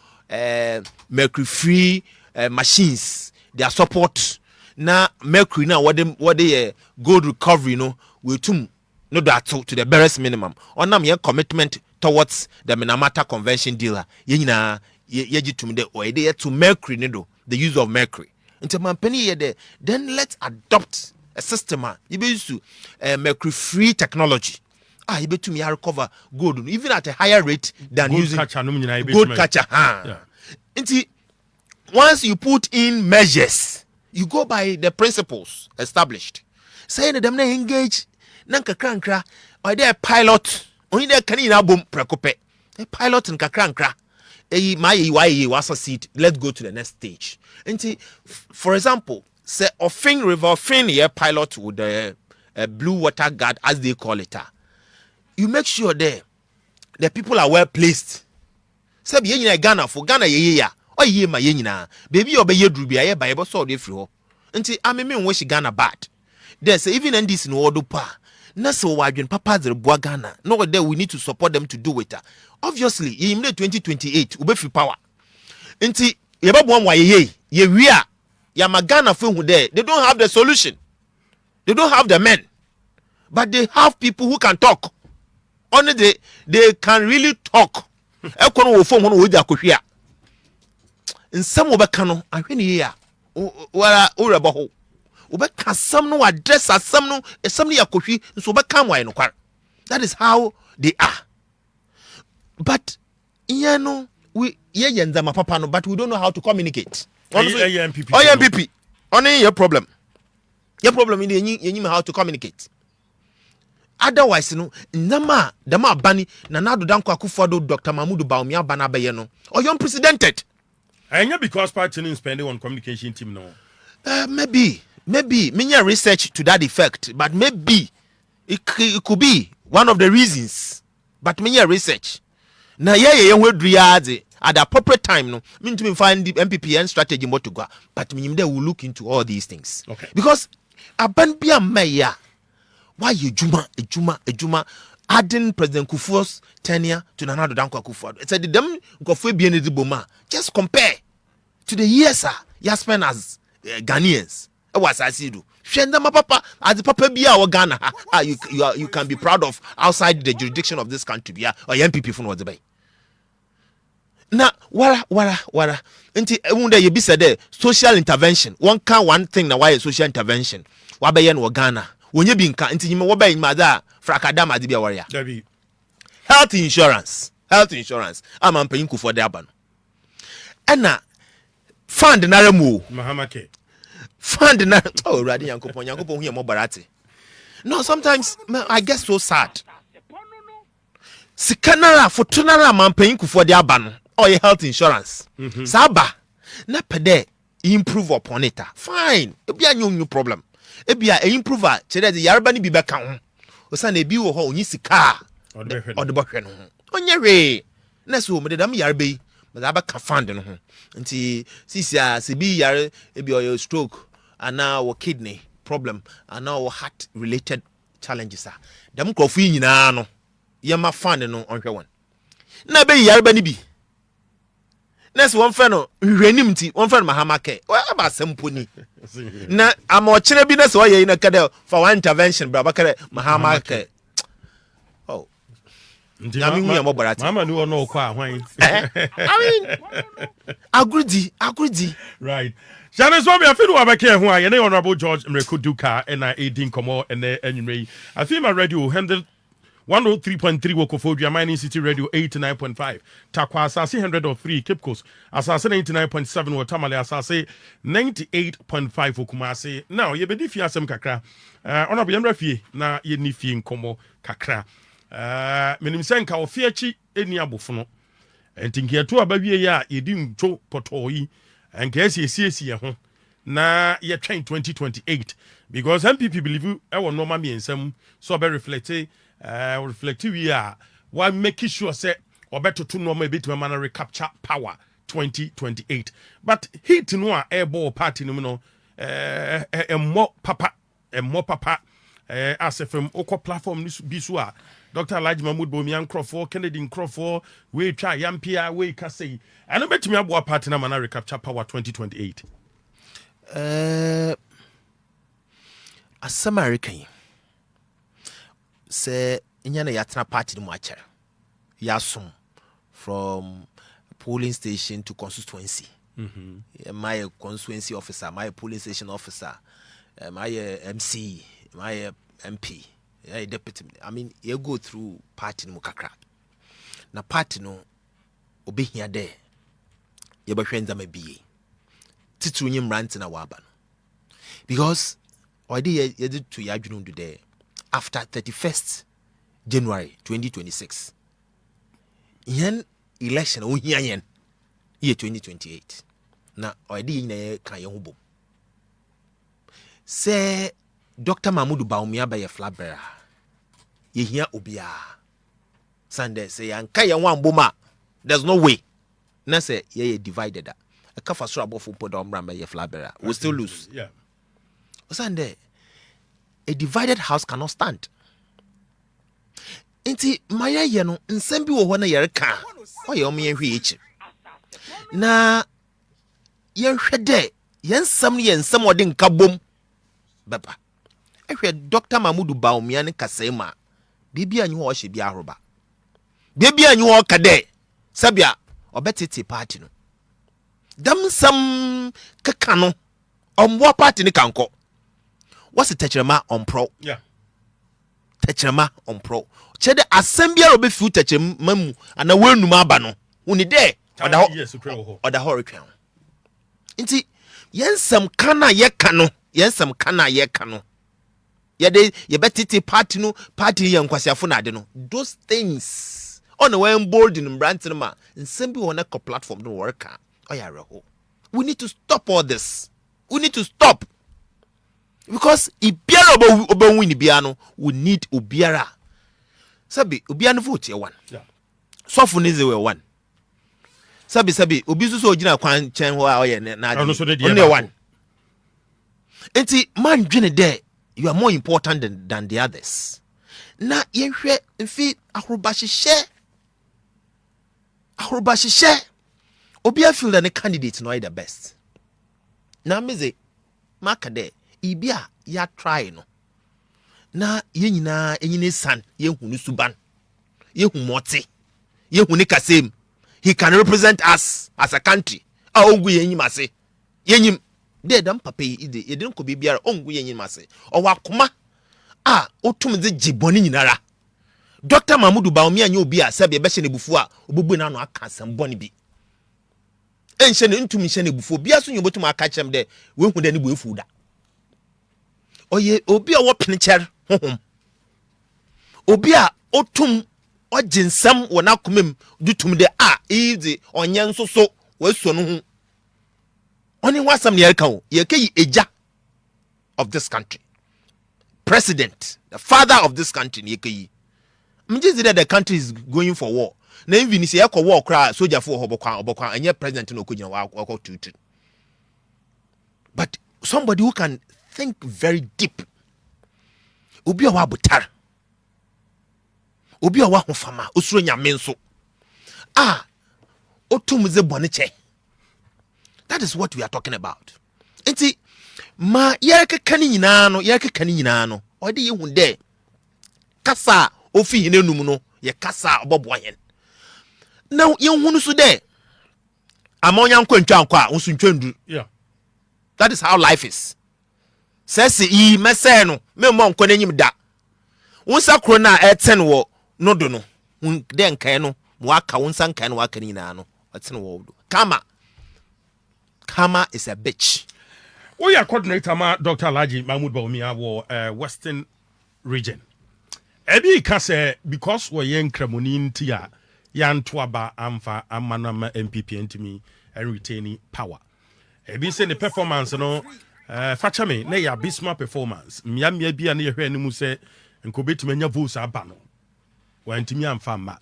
mercury free machines their support na mercury na what they gold recovery no we tum no that to the barest minimum onam ye commitment towards the Minamata convention dealer ye nyina ye gitum de o de to mercury ne do the use of mercury nti mampanyin ye de then let's adopt a system you be use mercury free technology you bet me recover gold even at a higher rate than gold using catcher, gold catcher. Once you put in measures, you go by the principles established. Say them na engage nanka krankra or there pilot only there can in boom prekope a pilot in kakrankra my succeed. Let's go to the next stage. For example, say Offing River Offing here pilot with the blue water guard as they call it. You make sure there the people are well placed. Say be in Ghana for Ghana ye oh ye my yina baby or be ye drubi aye bible so de free ho. Nti ameme wish Ghana bad. There's even in this no odo pa. Na so wadwen papa zere boa Ghana. No there we need to support them to do it. Obviously, in 2028 ube free power. Nti ye ba boa ye wi a ya Ghana for who there. They don't have the solution. They don't have the men. But they have people who can talk. Only they can really talk. Ekono wo phone wo di akohwea. Nsam wo beka no ahwe ne ye a wara ureba ho. Wo beka sam no address asam no esam ne yakohwi nso beka nwai no kwar. That is how they are. But we ye yenzama papa no but we don't know how to communicate. MPP. Only your problem. Your problem in you how to communicate. Otherwise no nama dama bani na nado danko akufado Dr. Mahmoud Bawumia bana be no or you unprecedented and because party is spending on communication team no maybe me research to that effect but maybe it could be one of the reasons but me research na ye wedriade at the appropriate time no me to find the MPPN strategy more to go but me will look into all these things okay because aban bia meya why you juma adding President Kufuor's tenure to Nana Danko Akufo-Addo. It's a them Nkofo bien the boma. Just compare to the years you spent as Ghanaians. It was as you do. Shenda ma papa as the papa bia or Ghana. You can be proud of outside the jurisdiction of this country bia or MPP for what the bay. Na wara. Nti wunda ye bi said social intervention. One thing na why social intervention. Wa be yen wo Ghana. Wonye bi nka nti nyime wo ba yin mada frakada made bia warrior health insurance am paying ku for the aban ena fund na remu mahamake fund na oh radi yankopon hu mo barate no sometimes I get so sad sikanara fotunara am paying ku for the aban or health insurance saba na pede improve upon it fine e bia new problem ebia improver chere de yarba ni bi beka ho osa na ebi wo ho onyi sika odebehwe no ho onye we na so me de dam yarba yi me da ba ka fund no ho nti sisia se bi yare ebi o stroke ana wo kidney problem ana wo heart related challenges dam krofu yi nyina no ye ma fund no onhwe won na be yarba ni bi Nes one friend no hwenim ti one friend mahamake wa ba semponi na amochire bi na so ye na kada for one intervention bra bakare mahamake oh na mi hu mo barati mama ni ono kwa hwan I mean agree right Jana so be afidu abake ho a ye na honorable George Mireku Duker and I edin komo and anyway I feel my radio handle 103.3 Wokofodria Mining City Radio 89.5 Takwa Asase 103 Cape Coast Asase 99.7 Tamale Asase 98.5 Kumasi. Now ye bedi fi asem kakra ona be yemra fie na ye ni fie nkomo kakra menim senka ofiechi eni abofono entinki eto abawie ya ye di nto potoyi enka esiesie ho na ye twen 2028 because MPP believe e wo normal me ensam so be reflective here why make sure say or better to normal a bit man recapture power 2028 but hit no airball party no more papa AsaasePa oko platform ni bi so a Dr. Elijah Mahmood Bawumia nkrofo Kennedy nkrofo we twa yampia we ka sei eno betimi abo party na mana recapture power 2028 asɛm a reka yi sɛ ɛnya na yɛatena party no mu akyɛre yɛasom from polling station to constituency. My constituency officer, my polling station officer, my MC, my MP, deputy. I mean, you go through party no kakra. Na party no obi here there. You be friends am be. Titu nyim rant na waba no. Because already you did to yadwunu do there after 31st January 2026. Yen election o hia yen year 2028 na already na kan ye ho say Dr. Mahmoud Bawumia ba ye flabera ye hia obia Sunday say anka ye wan boma there's no way na say ye divided a kafa so abofo podom ram ye flabera we still lose. Yeah, Sunday a divided house cannot stand. Inti maya ye no nsɛm bi wɔ hɔ na yɛreka ɔyɛ ɔmo yɛhwɛ echi na yɛhwɛ dɛ yɛnsɛm no yɛnsɛm ɔde nka bom bɛba ɛhwɛ Dr. Mahmoud Bawumia ne kasɛe ma biribi anyi hɔ ɔhyɛ bi ahoroba biribi anyi hɔ ɔka dɛ sɛbia ɔbɛtete party no dam nsɛm keka no ɔmboa party ne kankɔ wɔse tɛkyerɛma ɔmprɔ. yeah, tɛkyerɛma ɔmprɔ kyɛde asɛm biara obefiw tɛkyerɛma mu ana wɔnum aba no woni dɛ ɔda hɔ retwɛn nti yɛnsɛm kana yɛka no yɛde yɛbɛtete party no yɛ nkwasiafo na ade no those things on the way bold in brand ma nsɛm bi wɔ na kɔ platform no wɔreka ɔyɛ awerɛho. We need to stop all this. We need to stop because ibiara obɛwin biara no we need obiara sabi obiara no vote yɛ one. Yeah, Sɔfo ne ze wɛ one. Sabi obi so ogina kwan chen ho a oyɛ na ade only one. Enti man dwene there you are more important than the others. Na yɛhwɛ mfi ahorobahyehyɛ obi a feel that the candidate no the best. Na meze maka there ibi a ya try no na yenyina enyine san yehunu suban yehu mote yehu ne kasem. He can represent us as a country. Ongu yenyim ase. Yenyim. De dam papa ide. Ye den ko bibiara ongu yenyim ase. Owa koma. Otum de jiboni nyinara. Dr. Mahmoud Bawumia nya obi a sabe be hye ne bufu a obubu na no aka asamboni bi. Enhye ne ntumi hye ne bufu. Bia so nyobotum aka kyerem de we hu de ne bu efu da. Oye obi a wo penicher honhom. Obi a otum ojinsam wona komem dutum de easy onye nsoso weso no hu oni wasam ne yerka wo yekeyi eja of this country, president, the father of this country ne yekeyi mjizi that the country is going for war na even say ekọ war kra soldier for obokwa enye president no okugina wa tutu. But somebody who can think very deep obi a wa butar obi a wa hofama osuro nyame nso otumze boniche. That is what we are talking about. Enti ma yereke kani nyina no ode ye hu de kasa ofi hine num no ye kasa obobo hen na ye hu no so de amonya nkwantwa a nso ntwandu. yeah, that is how life is. Sese yi mese no me mo nkọ n'anyim da wonsa kro na eten wo no do no de nkan no mo aka wonsa nkan no aka nyina no eten wo do Kama is a bitch. We are coordinator ma Dr. Elijah Mahmood Bawumia wo Western region. Ebi ka say because we yen kremoni ntia yan toaba amfa amanama MPP ntimi and retaining power. Ebi say the performance no facha me na ya bisma performance. Mia bia na yehwe animu say nkobetime nya votes aba no. Wa ntimi amfa ma.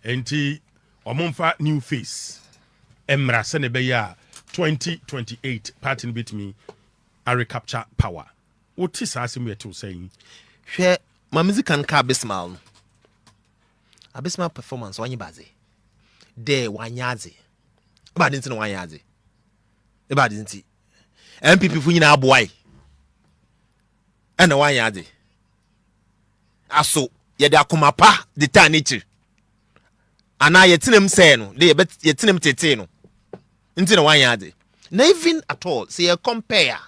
Enti omomfa new face. Emra se ne be ya 2028 party bit me a recapture power. What is asking me to saying? hwe mamizi kan ka abismal no abismal performance wanyi baze de wanyaze ba dinti no wanyaze e ba dinti MPP fu nyina aboai ana wanyaze aso ye de akoma pa de ta nature ana yetenem say no de yetenem tete no nti na wanyaze na even at all say you compare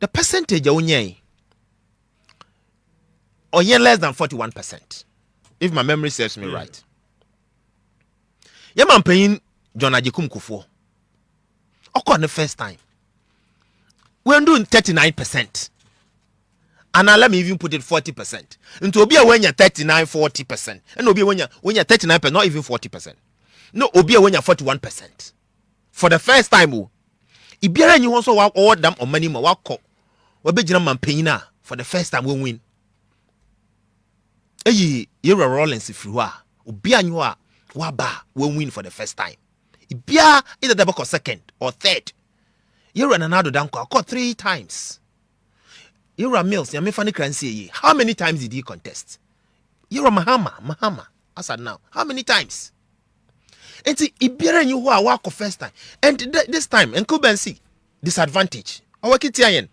the percentage onye less than 41%, if my memory serves me right. Yaman paying John Ajikum Kufo. On the first time. We're doing 39%. And now let me even put it 40%. Into Obia when you're 39-40%. And Obia when you're 39%, not even 40%. No, Obia when you're 41%. For the first time, Ibiara you also walk all them or money more walk. Wabejina man paying for the first time we win. Eyi Yera Rollins if you are Obia nyua waba we win for the first time. Ibia either the book or second or third. Yera Nanado Danko caught 3 times. Yera Mills, ya mefani kransi. How many times did he contest? Yera Mahama. As at now, how many times? And see Ibiara nyua walk first time. And this time and Kubensi disadvantage. Our kitiayen.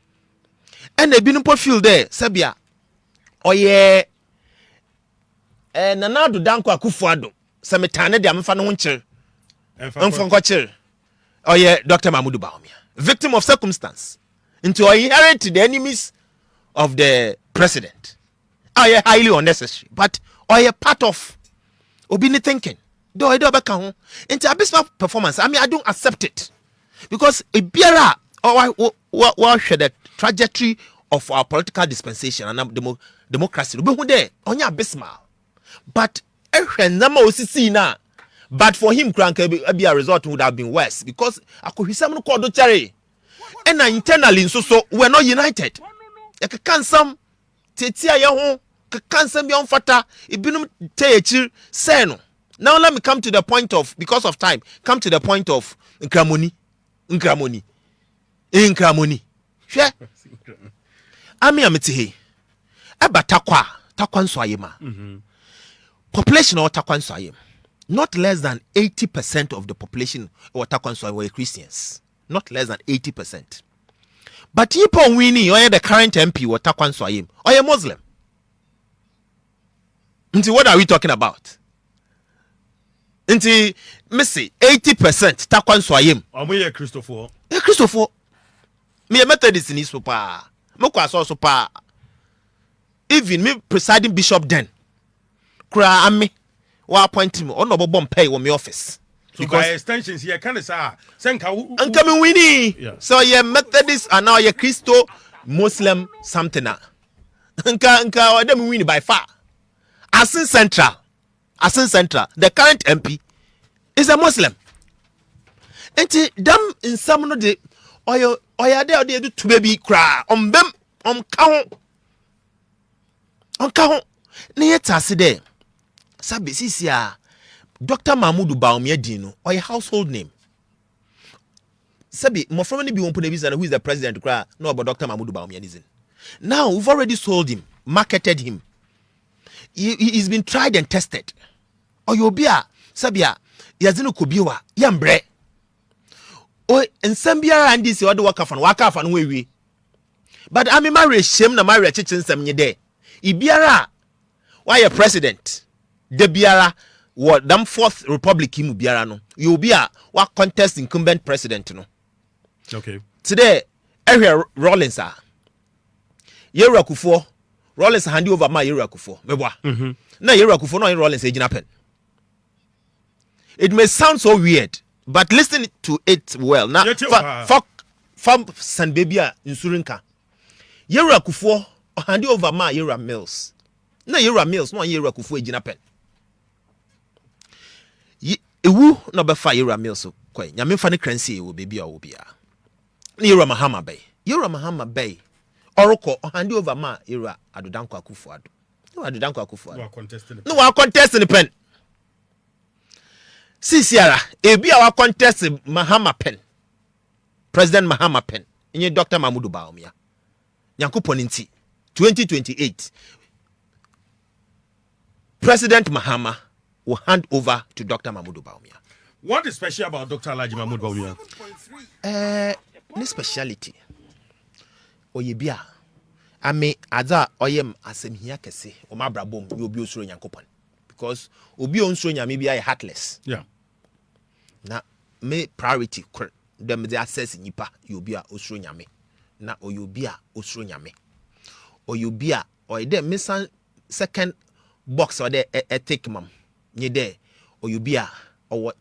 And they been field there, Sabia. Oh yeah. Nanado Danko Akufuado. Sametane de amfa no ncher. Amfa nkocher. Oh yeah, Dr. Mahmoud Bawumia. Victim of circumstance. Into inherit the enemies of the president. Oh yeah, highly unnecessary. But oh yeah, part of Obini thinking. Do I do beka ho. Into abysmal performance. I mean, I don't accept it. Because a biara or share the trajectory of our political dispensation and democracy. We who there onya abysmal. But but for him, a result would have been worse because I could be someone called Cherry. And internally, so we're not united. I can't some Tetia Yaho, can't some young fata, it been Techi, Seno. Now let me come to the point of, because of time, come to the point of Nkramoni. Sure. Ami amitihi. Eba takwan swayema. Population of Takwanswayim, not less than 80% of the population of Takwanswayim were Christians. Not less than 80%. But Yipon Winnie, or the current MP or Takwanswayim, or a Muslim. Nti, what are we talking about? Nti, Missy, 80% Takwanswayim. Omuye Christopher. Christopher. Me a Methodist in Ispopa. Mokwa so pa. Even me presiding bishop then. Kura ame wa appoint me on no bomb pay wo me office. So because by extensions here can say senka me winnie. So ye Methodist and now ye Christo Muslim something na. Nka wa dem winnie by far. Asin Central, the current MP is a Muslim. Enti dam in some no de oya there do to baby kra on bem on count ne yetase there. Sabi sisia Dr. Mahmoud Bawumia dino or a household name. Sabi mo from any be won put who is the president cry no about Dr. Mahmoud Bawumia isn't. Now we've already sold him, marketed him. He's been tried and tested. Or you be a Sabia yazino kubiwa yambre. O ensambia and this other waka fan we. But I'm marry shame na marry chichin some ye there. Ibiara why a president? De biara what them 4th republic mu biara no you be a what contest incumbent president no. Okay. Today area Rollins are Yera Kufo Rollins hand over my Yera Kufo meboa. Na Yera Kufo no Rollins ejina pen. It may sound so weird but listen to it well. Now from San Babia in Surinka Yera Kufo hand over my Yera Mills. Na Yera Mills no Yera Kufo ejina pen. Ewu no be fa Yera Mills kwai nyame fa ne kransi ewu bebi a wo bia na Yera Mahama Bay oroko handi over ma Yera Adodanko Akufo-Addo no wa contest ni pen sisiara ebi a wa contest Mahama pen President Mahama pen nye Dr. Mahmoud Bawumia Nyankopon nti 2028, President Mahama will hand over to Dr. Mahmoud Bawumia. What is special about Dr. Alhaji Mahmoud Bawumia? Ni speciality. Oyebia. Ame ada oyem asem hia kese. O ma brabom you obi osuro Nyankopon. Because obi onsuro nyame bia heartless. Yeah. Na me priority dem dey access nipa you obi a osuro nyame. Na oyobi a osuro nyame. Oyobi a oyede mesan second box or the ethic mam. Nye de oyobi a owo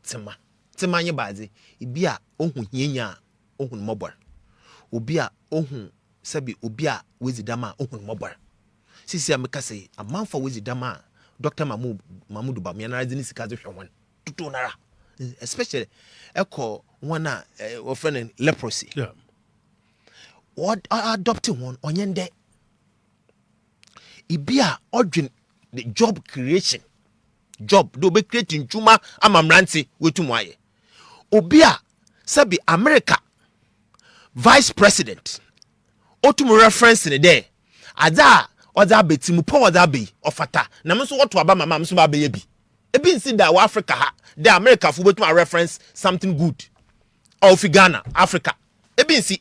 tema nye baadze ibi a ohun hienya ohun mobor obi a ohun sabi obi a wezidama ohun mobor sisi ameka say amanfa wezidama Dr. Mahmoud Bawumia na radini sika ze hwewon tutu nara especially eko one a friend leprosy. Yeah. What adopting one onyende ibi a odwin the job creation job do be creating juma amamranti wetum aye obi a sabi America vice president otum reference in there ada oda betimu po oda be ofata na me so what aba mama me so ba be bi ebi nsi da wa Africa ha the America fu betum reference something good or fi Ghana Africa ebi nsi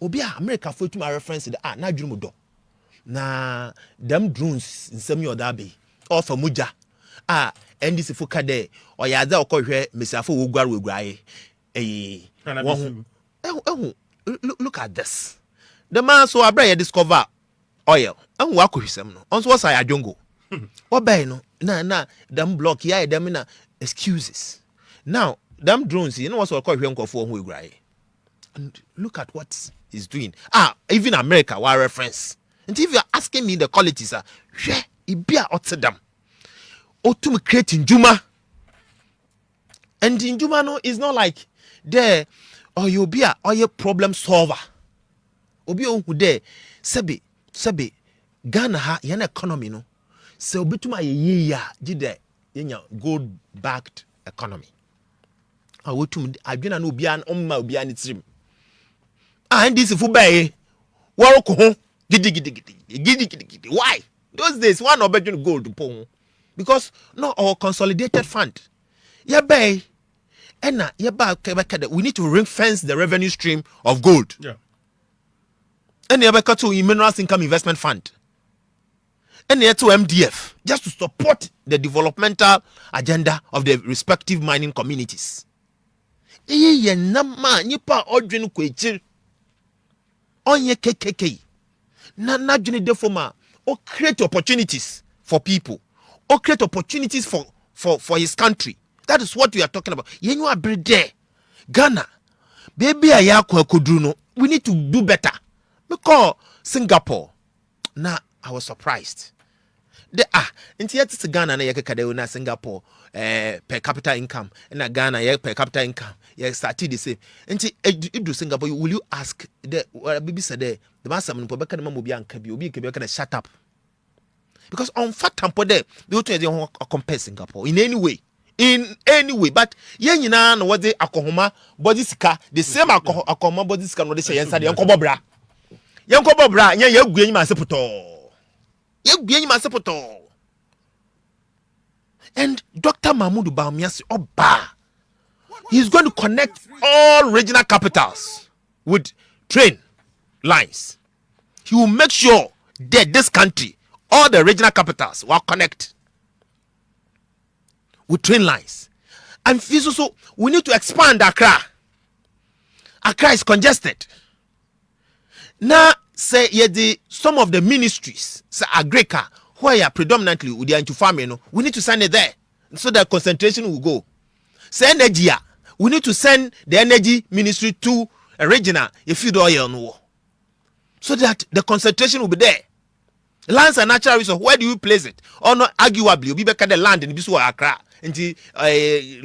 obi a America fu betum reference the na dwumu do na them drones nsem yo da be of muja NDC fuka de oyaza okohwe mesafo wogwaregwaye look at this. The man so abra discover oil and wa kohwesem no onso was ajongo obey no na them block here them na excuses now them drones you know what okohwe nkofo ho egwaye and look at what he's doing even America wa reference and if you are asking me the qualities hwe ibia otedam otum creating juma and in juma no is not like there or you be a problem solver obi ohu there sebe Ghana ha yan economy no se obetuma ye ya gide yenya gold backed economy wotum adwena no obi an omma obi an tirim and this fu bae woroko ho gidi why those days one obedun gold pon because no our consolidated fund yeah bay and we need to ring fence the revenue stream of gold. Yeah. And you to minerals income investment fund and to MDF just to support the developmental agenda of the respective mining communities. Ye nama nipa odwin kwechir onye KKK na dwene defoma or create opportunities for people or create opportunities for his country. That is what we are talking about. Yenyu abrede Ghana baby ayakwa kodru we need to do better. Me call Singapore. Now I was surprised. Inti yet Ghana na yakakade na Singapore per capita income na Ghana per capita income started the same. Inti do Singapore will you ask the baby said the master man pobeka na mamobi anka bi obi nke be shut up. Because on fat tampo there they want to compare Singapore in any way. But yen nyina no wode akohoma body sika the same akohoma body sika no de say yensa de yankobobra yen yagua nyima sepoto and Dr. Mahmoud Bawumia say oba he's going to connect all regional capitals with train lines. He will make sure that this country all the regional capitals will connect with train lines. And so we need to expand Accra. Accra is congested. Now, say some of the ministries, say Agrika, where predominantly we are into farming, we need to send it there so that concentration will go. Say energy, we need to send the energy ministry to a regional if you do oil no, so that the concentration will be there. Lands and natural resources, where do you place it? Or not arguably, we better the land in Bisu Accra. And the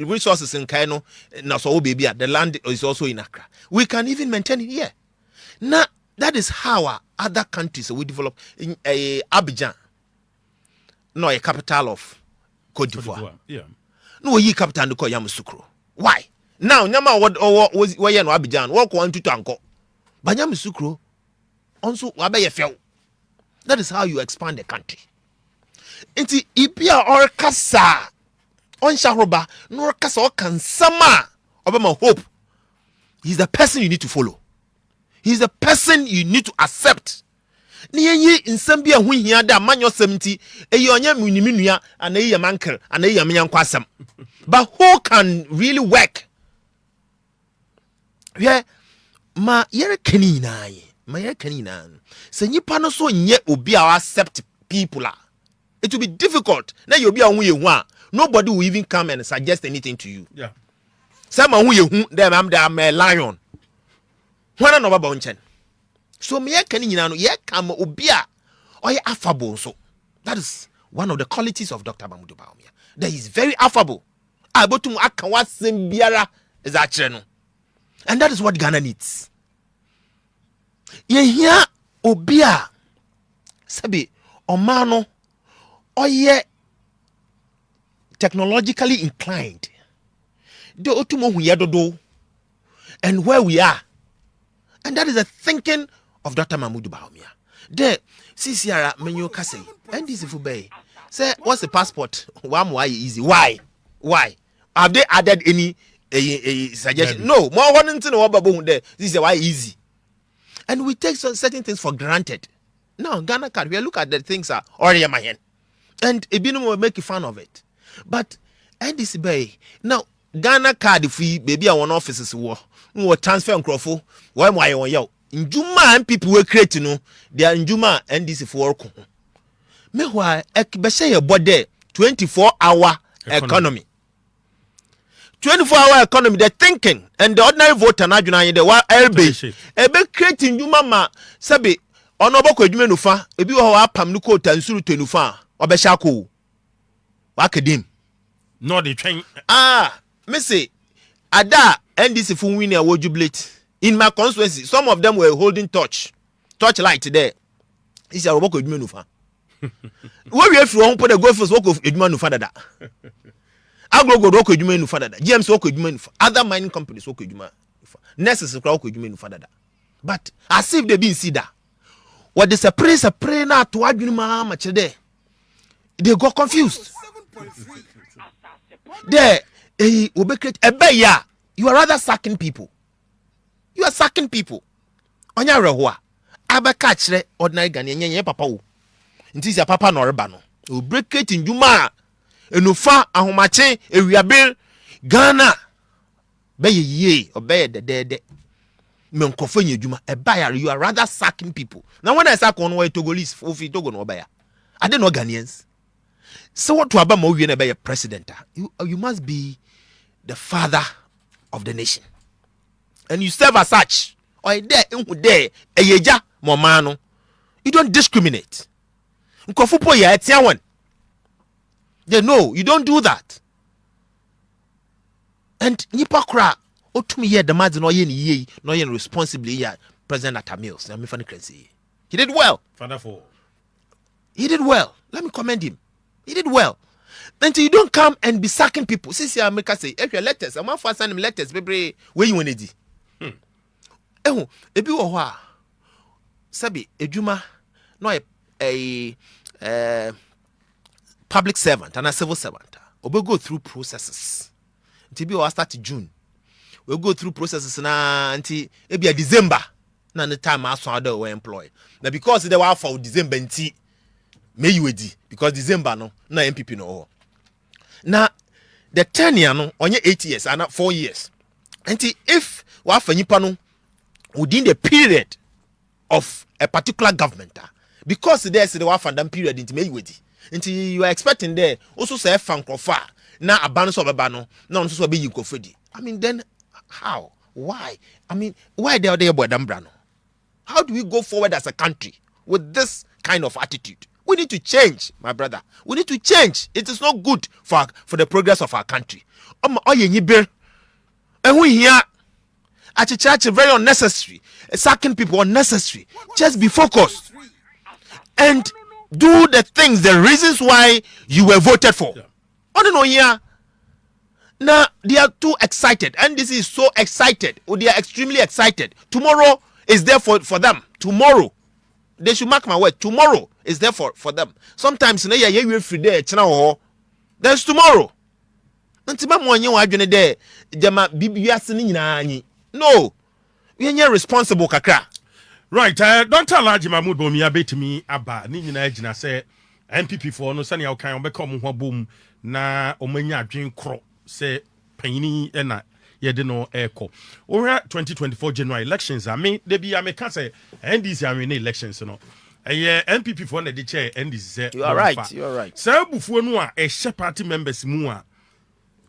resources in Kaino, now so baby, the land is also in Accra. We can even maintain it here. Now, that is how other countries we develop in Abidjan. No, a capital of Cote d'Ivoire. Yeah. No, ye capital to call Yamoussoukro. Why? Now, Nama was where no Abidjan, walk one to Tanko. But Yamoussoukro also Wabaya fell. That is how you expand the country. Inti ipia or kasa on sharoba no kasa or kansama obama hope. He's the person you need to follow. He's the person you need to accept. Niye nsɛm bi a ho hia da manyo 70 eyi onye munimnua and eyi mankel and eyi menyankwasam. But who can really work? Yeah, ma yere kanina ye. Ma yere kanina. Se nipa no so nye obi a accept people. It will be difficult. Na you obi a hu ye hu a nobody will even come and suggest anything to you. Yeah. Some hu ye hu them am a lion. Hwana no baba unchen. So me kanina no ye kam obi a oye affable so. That is one of the qualities of Dr. Mamudu Bawumia. That he is very affable. Abotum aka wasem biara is a no. And that is what Ghana needs. Ye hia obi a sabi omano oye technologically inclined. De otumo hu yedodo and where we are. And that is the thinking of Dr. Mamudu Bawumia. De sisiara menyo kase and this if bay. Say what's the passport? Why easy? Why? Have they added any suggestion? No, more one thing about there. This is why easy. And we take certain things for granted. Now, Ghana card, we look at the things are already in my hand. And Ebino will make fun of it. But NDC Bay, now Ghana card fee, baby, I want offices war. We transfer on Crawford. Why on yo? In Juma and people were creating, they are in Juma and this for work. Meanwhile, Ekbeshe body 24-hour economy. 24-hour economy, they're thinking, and the ordinary voter na juna the wa LB. Ebe creating you mama sabi onoboko edwuma nufa ebi wo apam no ko tansuru tenufa obesha ko wakedim no the train me say ada NDC fun win a jubilate in my constituency. Some of them were holding torch light there. Is a oboko edwuma nufa where we if you put the go first work of edwuma nufa dada. Agro go edwuma nufa dada. GMC work edwuma nufa. Other mining companies work edwuma nufa. Nurses work edwuma nufa dada. But as if they been see that what is a praise na to adwuma ma chede. They got confused. There obekret ebeya you are rather sacking people. You are sacking people. Onya rehoa abeka kire ordinary Ghanaian yenye papa wo. Nti sia papa no reba no. Obekret ndwuma enufa ahomache ewiabe Ghana beye ye obeye de me nkofo nya adwuma ebaya you are rather sacking people. Now when I sack on way Togolese ofi Togo no obaya I don't know Ghanaians. So what to aba ma wie na be president you must be the father of the nation and you serve as such or there eyeja momano you don't discriminate nkofo po ya etia one. They know you don't do that. And nipa kra otumi ye the man no ye ni ye no ye responsibly ya President Atamils na me fan crazy. He did well. Wonderful. He did well. Let me commend him. He did well. Until you don't come and be sacking people. Since you make us say if your letters, I'm for send him letters baby where you want to do. Ebi wo ho a sabi edwuma no a public servant and a civil servant. We go through processes. Until we start June. We go through processes na until maybe December. Na the time I saw they were employed. Now because they were for December until May you because December no na MPP no. Now the tenure no only 8 years and not 4 years. Until if we have nipa no within the period of a particular government because there's the one for them period into May you until you are expecting there also say fankofa na abano so baba no also so be you kofedi. I mean then how why I mean why they are there boy dambra no how do we go forward as a country with this kind of attitude? We need to change, my brother. We need to change. It is not good for the progress of our country. And we here at the church very unnecessary. Sacking people unnecessary. Just be focused and do the things, the reasons why you were voted for. I don't know here. Now they are too excited, and this is so excited. Oh, they are extremely excited. Tomorrow is there for them. Tomorrow, they should mark my word. Tomorrow It's there for them. Sometimes you free there, there's tomorrow. Ntima mo anye wadwene there, jama bibiase ni nyina anyi. No. We are responsible kakra. Right, don't tell Laji Mahmoud Bawumia betimi aba ni nyina agina say MPP for no sani okan obekọ ho bom na omanya adwen kro say panyini na yede no eko. Ora 2024 January elections I mean they be ameka say NDC are winning elections no. MPP for na the chair NDC say you are right. Say bufuo no a ehye party members mu a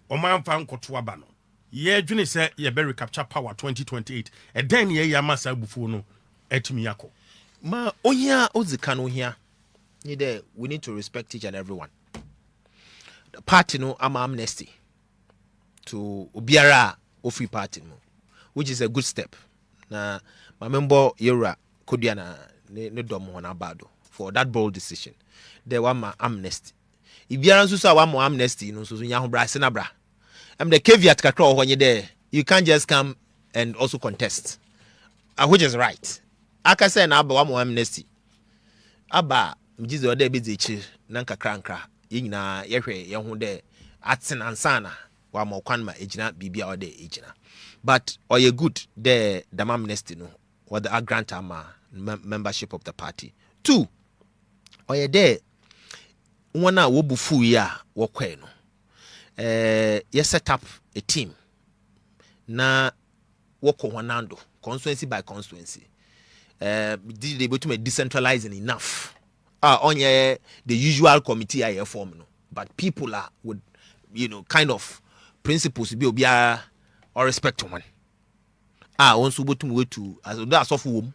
omanfa nkoto aba no. Ye dwene say ye be recapture power 2028. E den ye yama say bufuo no etumiyako. Ma ohia ozika no hia. We need to respect each and everyone. The party no am amnesty to obiara free party no, which is a good step. Na my member Yera Kodiana ne dom ho na bado for that bold decision. There one ma amnesty. Ibiara nso so one more amnesty no so nya ho bra se na bra. Am the caveat kakra ho nye there. You can't just come and also contest. Which is right. Aka say na aba one more amnesty. Aba mjize ode bezechi na nkakra ye nyina yehwe ye ho de atena ansana wa ma kwan ma ejina bibia ode ejina, but oye good the amnesty no or the grant ama membership of the party. 2 oye de wona wo bufu ya wo kwen no ye set up a team na wo ko honando constituency by constituency did they to decentralizing enough on the usual committee I form no, but people are would kind of principles be obia or respect to one also botum way to as that's of womb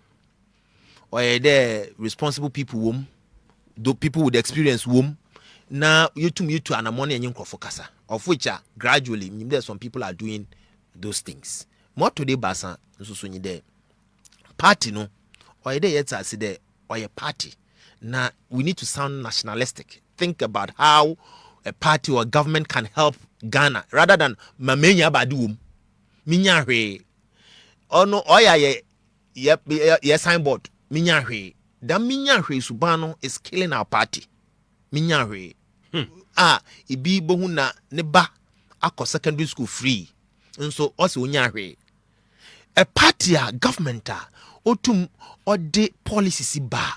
or there responsible people womb do people with experience womb now you to an ammonia and focus of which are gradually there's some people are doing those things more today basa so there party no or there yet I see there or a party. Now, we need to sound nationalistic. Think about how a party or government can help Ghana rather than mamenya badum. Minyahwe. Oh no, ye signboard. Minyahwe. That minyahwe subano is killing our party. Minyahwe. Ibi bohuna neba ako secondary school free. And so also unyahwe. A party government otum or de policy ba.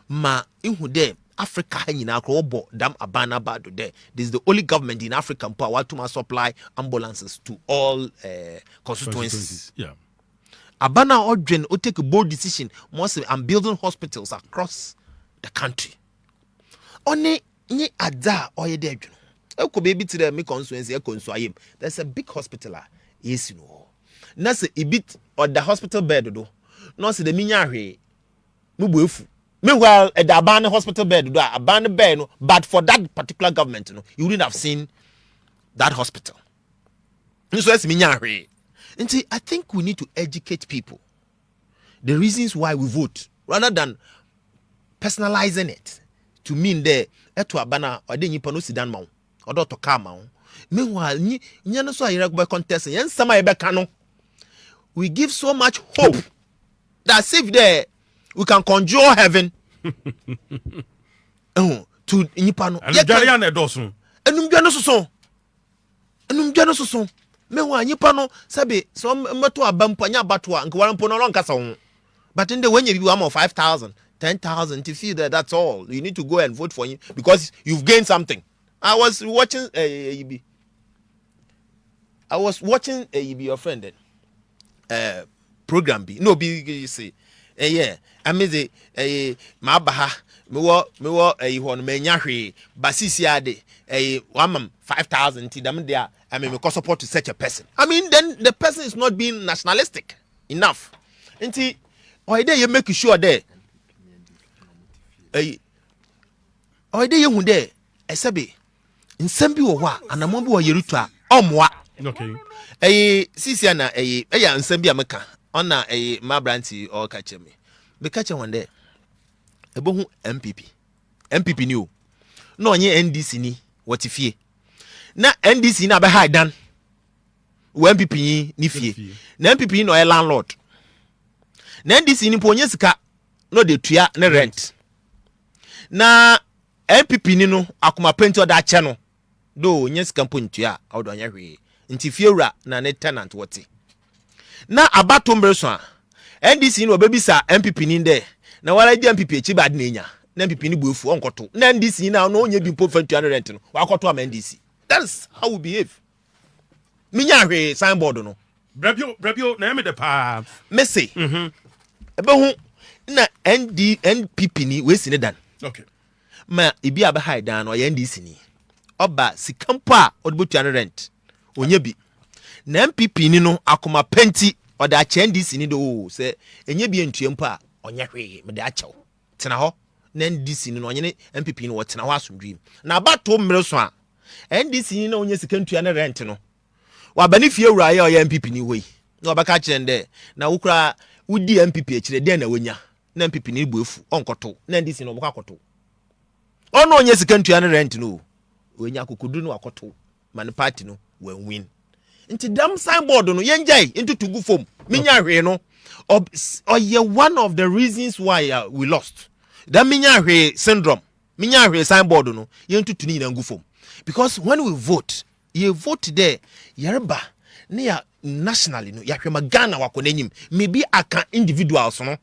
Ma ihu de Africa nyina akro obo dam abana bado there. This is the only government in Africa power to supply ambulances to all constituencies. Yeah. Abana Odren will take a bold decision. Mostly I'm building hospitals across the country. Only ni ada oye de adwuno. E ko baby to the me constituency e konsuayem. There's a big hospital yes you know. Na se a bit or the hospital bed do. No se the minya hwe. Mu boefu. Meanwhile, at the abandoned hospital bed, abandoned bed, but for that particular government, you wouldn't have seen that hospital. So I think we need to educate people the reasons why we vote, rather than personalizing it to mean there to abana or then you pronounce dan mount or to come. Meanwhile, we give so much hope that if there we can conjure heaven to Nipano. And so. Meanwhile, Nipano, Sabi, some Matua Bampanya Batua, and Guarampono Lancasa. But in the when you have 5,000, 10,000 to see that that's all. You need to go and vote for him because you've gained something. I was watching your friend program B. No, B, you see. Yeah, I mean the Mabaha, me wo one menyahwe, basisiade, 5,000 there. I mean, because support to such a person. I mean, then the person is not being nationalistic enough. And see, or there you make sure there. Or there you there, a sabi, in Sambi or what, and a mombo yeruta, omwa. Okay. Sisiana, and Sambi America. On a mabranti or catch me. Be catch one day. A bohu MPP new. No nye NDC ni what if ye. Na NDC na be high dan. MPP ni fie. Na MPP no a landlord. Na NDC ni ponye sika no de tua ne rent. na MPP ni no akoma penti oda che no do nye sika mpo ntua odo nya hwe nti fiewura na ne tenant wote na abato mbreso a NDC ni obebisa MPP ni nde na wala di MPP echi bad na enya na MPP ni buefu onkoto na NDC na no onye bi mpo fantua no rent no wakoto am NDC. That's how we behave. Minya hwe signboard no brabio na me de pa messy ebe hu na NPP ni we si ne dan okay ma ibi aba high dan no ya NDC ni oba sikampo a odebotua no rent onye bi na MPP ni no akoma penti oda che NDC ni do se enye bi entuempo a onye hwe me de achew tena ho na NDC ni no onye MPP ni wo tena ho asomdwim na abato mmreso a NDC ni na onye sikantua no rent no wa bani fie wura ya oya MPP ni wei na obaka chende na wukura wudi MPP echire den na wonya na MPP ni buefu onkoto na NDC no obaka koto ono onye sikantua no rent no wonya kokodu no akoto man party no win nti dam signboard no yenjai into tugu form minya hwe no oye one of the reasons why we lost that minya hwe syndrome minya hwe signboard no yentu tuni na ngu form because when we vote you vote there yerba near nationally no yahwe magana wako nenyim maybe aka individuals no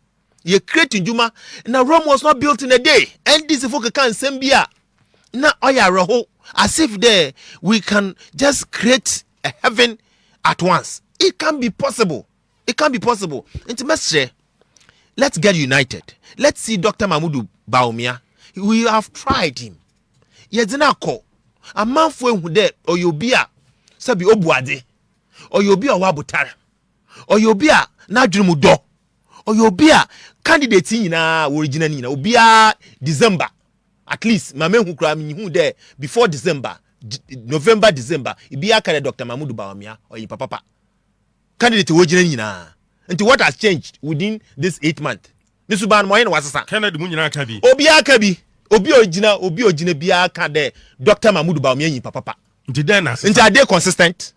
ye create njuma na Rome was not built in a day and this folk can sembia na oya reho as if there we can just create a heaven at once. It can be possible. It can be possible. Intimacy. Let's get united. Let's see Dr. Mahmudu Bawumia. We have tried him. Yedina ko. A man for who there or you be a sabi obuade or you be a wabutar or you be a nadrumudo or you be a candidate in original in obia December. At least my men who cry me who there before December, November, December, it be a kind of Dr. Mahmudu Bawumia or your papa. Candidate original in into what has changed within this 8 months. Mr. Ban Moyen was a Canada Munina Kabi. Obia Kabi, Obi Ojina Bia Kade, Dr. Mahmudu Bawumia, papa. Did then as are they consistent?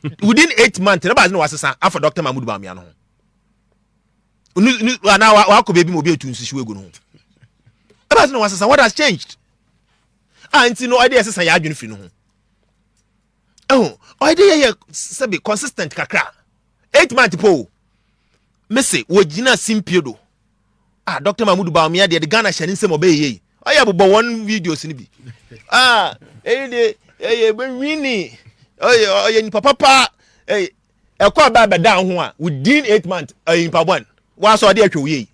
Within 8 months, nobody knows after Dr. Mahmudu Bawumia. Now, I could be mobile to Sishuego. What has changed? And no idea says I had you. Oh, idea sabi consistent kakra. 8 months po. Messy, wojina simpiodo. Dr. Mahmudu Bawumia the Ghana shanin sem obey ye. I have about one video sinibi. When winning. Oh, papa. Hey, a call baba down one within 8 months. In Pawan. Was idea to ye.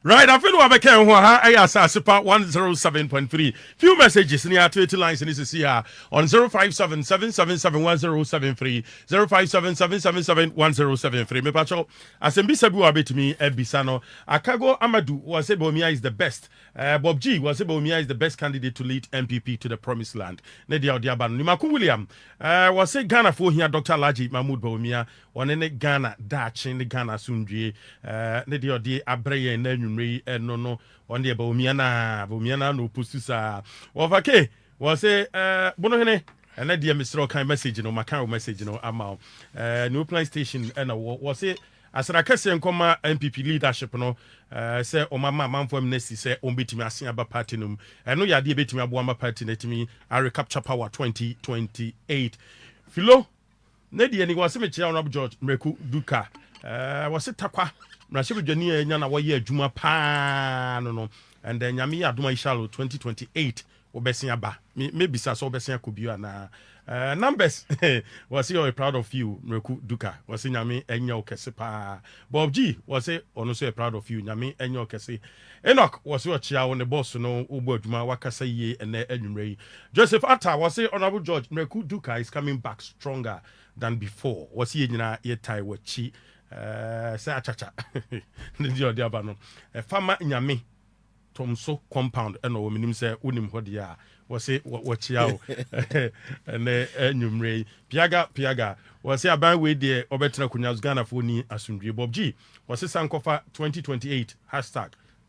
Right, I feel what I can. I AsaasePa 107.3. Few messages in your Twitter lines and this is here on 057-777-1073, 057-777-1073. Me pacho, asembisabu abet me ebisano. Akago Amadou was Bawumia is the best. Bob G was Bawumia is the best candidate to lead MPP to the promised land. Nedia Odiaban. Nimaku William was say Ghana for here Dr. Laji Mahmoud Bawumia. One in Ghana Dutch in the Ghana Sundri. Nedia Odi Abreye and no on the Bawumia no pususa. Wavake was a Bonohene and let the Mr. kind message no Macau message no amount. New plan station and was it as I can say MPP leadership no say o mama man for amnesty say on betimi asen aba party num and no ya de betimi abo party netimi I recapture power 2028 Philo na de ni was me chia Honorable George Mireku Duker was it takwa na she bedwani enya na wo ye adwuma pa no and then nyame aduma ishalo 2028 obesia aba maybe so obesia kobio na numbers was he proud of you Mireku Duker was nyame enya okese pa Bob G was he ono so proud of you nyame enya okese Enoch was your chia on the boss no ubo aduma wakasa ye ene enwumre Joseph Atta was he Honorable George Mireku Duker is coming back stronger than before was he nyina ye tai wachi say achacha ndi odi abano fama nyame tomso compound eno wo minim say unim hodi a wo say wachiao ene enwumre piaga wo say aban we de obetena kunya Ghana for ni asundwe Bob G wo say sankofa 2028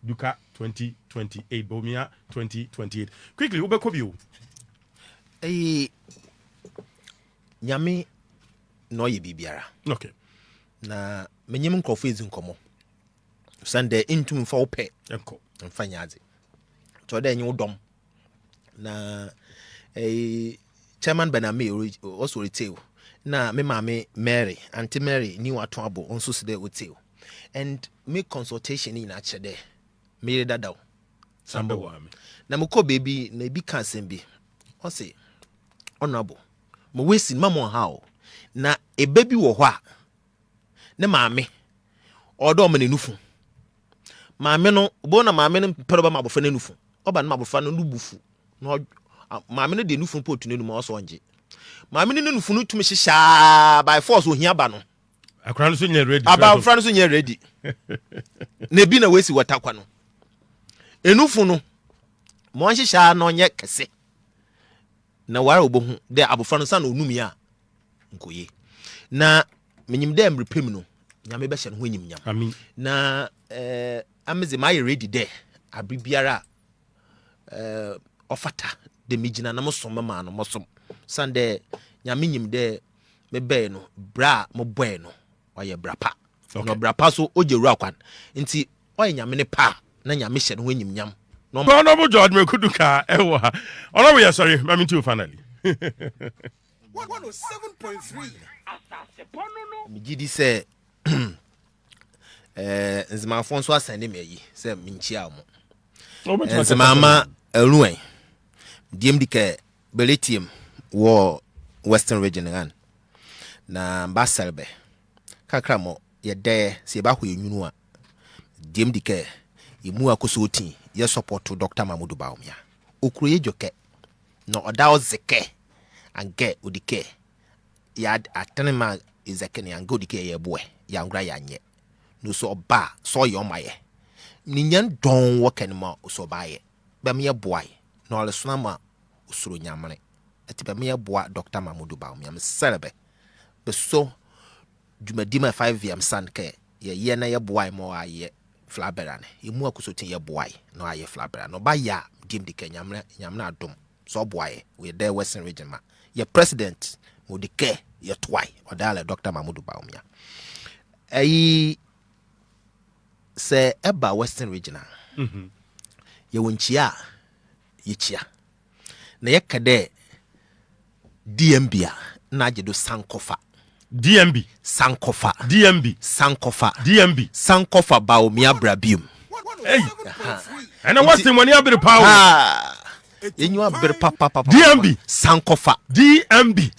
#Duker 2028 Bawumia 2028 quickly ubekobio nyame no ye bibiara okay na menyem nkrofo ezi nkomo sande intum fa ope enko mfa nyaade to de nyu dom na chairman Benami also retail na me mama Mary Auntie Mary ni wato abo onso se de retail and me consultation in achede me dadaw sambo na mko baby na bi kan sembi o say honorable mo wesi mama how na e baby wo ho a ne maame odo ma nenufu maame no bo na maame no pero ba mabofa nenufu oba na mabofa no lubufu no maame no de nufu potu nenu ma oso onje maame no nenufu no tumi hihya by force ohia ba no akran so nya ready aba fran so nya ready na bi na wesi watakwa no enufu no mo hihya no nye kese na wara obohu de abofra no sa na onumia nkoye na menyim de mrepem no nyame be hye no honyim nyam amen na ameze my ready there abribiara ofata de migina na mosom ma no mosom sande nyame nyim de mebe no bra mo boy no oye brapa no brapa so ojeru akwan nti oye nyame ne pa na nyame hye no honyim nyam no Honorable George Mireku Duker Awuah. Honorable, yes, sorry, I'm into finally. 107.3 AsasePa no. Migidi say nzima fonso asende meyi say minchia mo. Nzima ma eluwen. Diem dike beletium wo Western region gan. Na Baselbe. Kakra mo ye de se ba hoyenwunu a. Diem dike imu akoso oti ye support to Dr. Mamudu Bawumia. Okroye joke no oda ozeke ange odike ya atenema izeke ne ange odike ye boy ya ngra ya nye no so ba so ye omaye ni nyan don wo kanima so baye ba me ye boy no le sona ma usuro nyamre ati ba me ye boy Dr. Mamudu Bawumia me serebe be so djumadima 5vm san ke ye na ye boy mo aye flaberane imu akusotin ye boy no aye flaberane no ba ya dim dike nyamna adom so boy we there Western region ma your president wo dike ye twai odale Dr. Mamudu Bawumia se eba Western region ye wonchia ye chia na ye kade DMB na ajedo sankofa DMB sankofa Bawumia brabium hey and what's the money abere power enyu abere papa DMB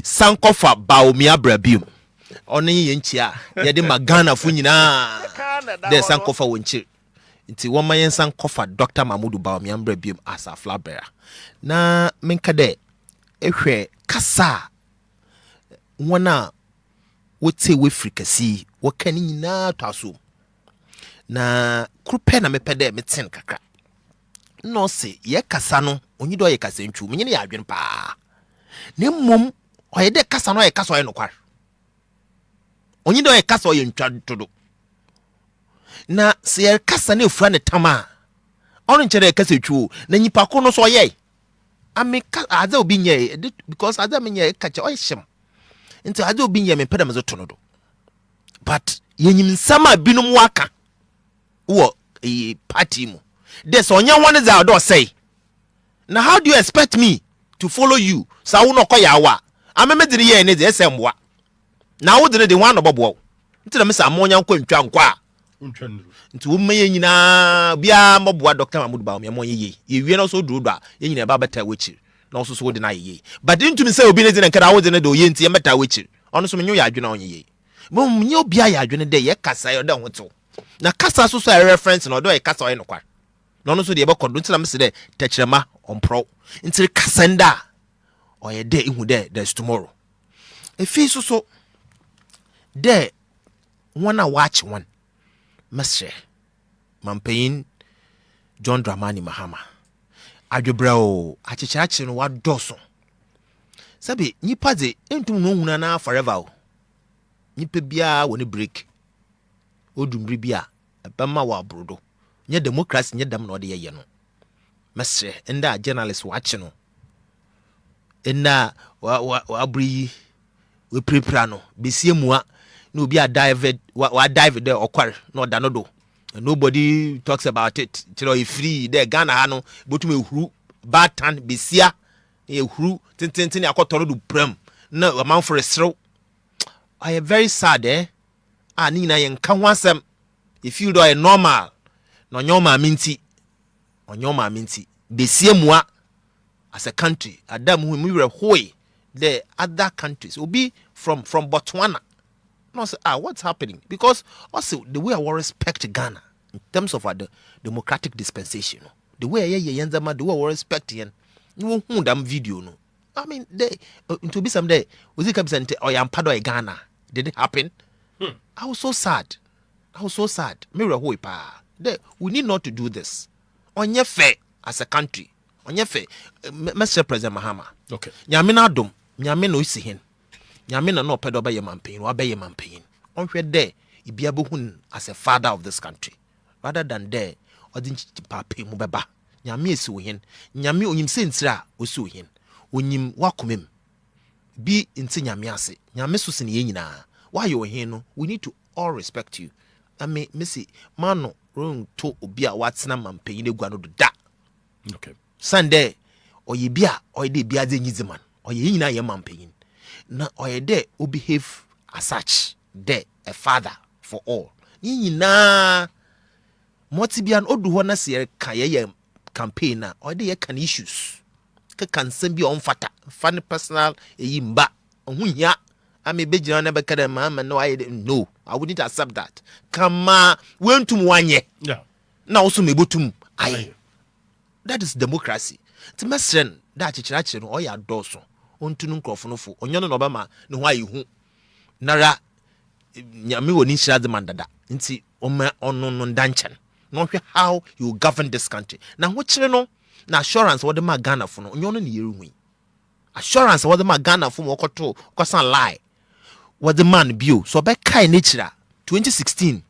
sankofa Bawumia brabium oni ye nchia ye de magana fu nyina de sankofa wonchi nti woma yen sankofa Dr. Mamudu Bawumia brabium asa flabera na menka de ehwe kasa wana wote we frikasi wakani nyina to aso na krupe na mepede meten kakra no se ye kasa no onyido ye kasa ntwu menye ya adwen pa ne mmom oye de kasa no ye kasa oye nokwar onyido ye kasa oye ntwa todo na se ye kasa na efura ne tama ono nkyere ye kasa ntwu na nyipa ko no so oye ameka aza obi nye because aza menye kacha oye shem nti ade obi nyame peda mezo to no do but yenyim sama binum waka wo party mu des onya one za do say na how do you expect me to follow you sa wo no koya wa amemedire ye ne de semboa na wo de one obobo nti na me sa amonya nkwa ntwa nkwa nti wo meye nyina bia moboa Dr. Mamudu Bawumia mo ye wie no so do a ye nyina ba beta wechi na so so de na ye but into me say obi ne de nkara wo de ne do ye nti ye meta wechi ono so menyo ya adwena onye ye mo menyo obi ya adwene de ye kasa yo de hoto na kasa so so reference no do ye kasa oye no kwa na ono so de ye be kondo nti na me se de techrema ompro nti kasa nda oye de ihu de there's tomorrow efi so de one watch one mesre Mampein John Dramani Mahama adwobrao achechache no wadoso sabi nipa de entum no huna na forever o nipa bia woni break odumri bia ebema wa brodo nye democracy nye dam na ode ye no mesre enda journalist wache no enna wa bri we prepare no besie mua na obi a dive wa dive there okware na oda no do And nobody talks about it. You know, free there Ghana hano, but me who batan besia, who tintin akotoro du prem. No amount for a stroke. I am very sad, eh? Nina yen kan wasem. If you do a normal, no nyoma minti, on nyoma minti. Besia moi as a country, Adam whom we were hoy, the other countries will be from Botswana. No, say, what's happening? Because also the way I will respect Ghana in terms of the democratic dispensation, the way the way I will respect yen, you won't damn video no. I mean, they to be someday was it comes and I am part of Ghana. Did it happen? I was so sad. Mirror hoy pa. We need not to do this. On your fair as a country. On your fair, Mr. President Mahama. Okay. Nyamina dom. Nyamina isi hen. Nyamina no pedo be yeman or be yeman pain. On where there, he be able as a father of this country. Rather than there, or didn't pay mubeba. Nyami so hen. Nyami unyim sensra usu hen. Unyim wakumim. Be in Nyamiase. Nyamisus in yenina. Why you here no? We need to all respect you. I mean, Missy, mano, wrong to obia what's na man paying the guano da. Okay. Sunday, or ye bia, or ye bia the nizaman, or ye na ye man paying. Na or ye de who behave as such, de a father for all. Ye na Motibian Oduwana see kaye campaigner, or de can issues. Can send be on fata, funny personal, a yimba, ya. I may be John never can a man, and no, I didn't know. I wouldn't accept that. Come on, went to one year. Yeah. Now also me botum. Aye. That is democracy. To my son, that is actually all your doors. On to Nunkrofonofo, on yon Obama, no why you Nara Yami will need the mandada. Inti on danchan. Not how you govern this country. Now, what you know? Na assurance what the Magana for no yon year assurance what the Magana for Mokoto, cause I lie. What the man view so by kai nature 2016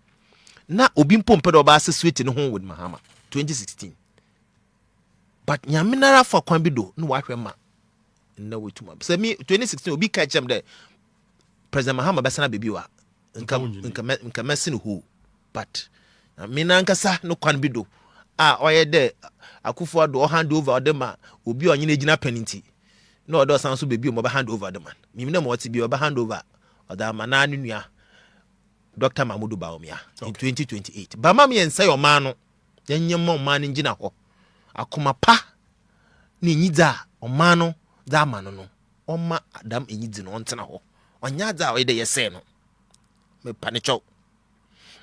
na obim pompedo oba sweet in home with Mahama 2016 but nyaminara for kwan bido no wahwe ma na wetuma say me 2016 obi ka chem de President Mahama besana bebi wa nka mesin who but mina nkasa no kwan bido oye de akufo do hand over dem ma obi onye na gina penalty no odo san so bebi mo ba hand over dem man mi na mo ti bi oba hand over oda mananu nua Dr. Mahmudu Bawumia in 2028 ba ma me ensa yo ma no yanyem ma no ngina ho akoma pa ni nyiza o ma no da ma no oma adam enyizi no ntena ho onya za o de yese no me panicho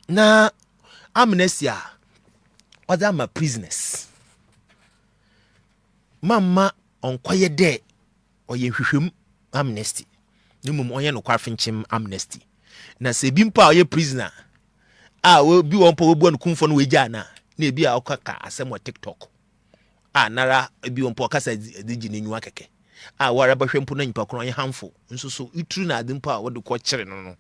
na amnesia oda ma prisoners mama onkoye de oye hwehwem amnesty nimum onye no kwafinchim amnesty na se bi mpa oye prisoner we bi won pa we bu kumfo no weja na ebi a okaka asem wa TikTok nara bi won pa okasa digi nenyu akeke wara bahwe mpo na nyipa kono onye harmful nso so itru na ade mpa wo de ko kire no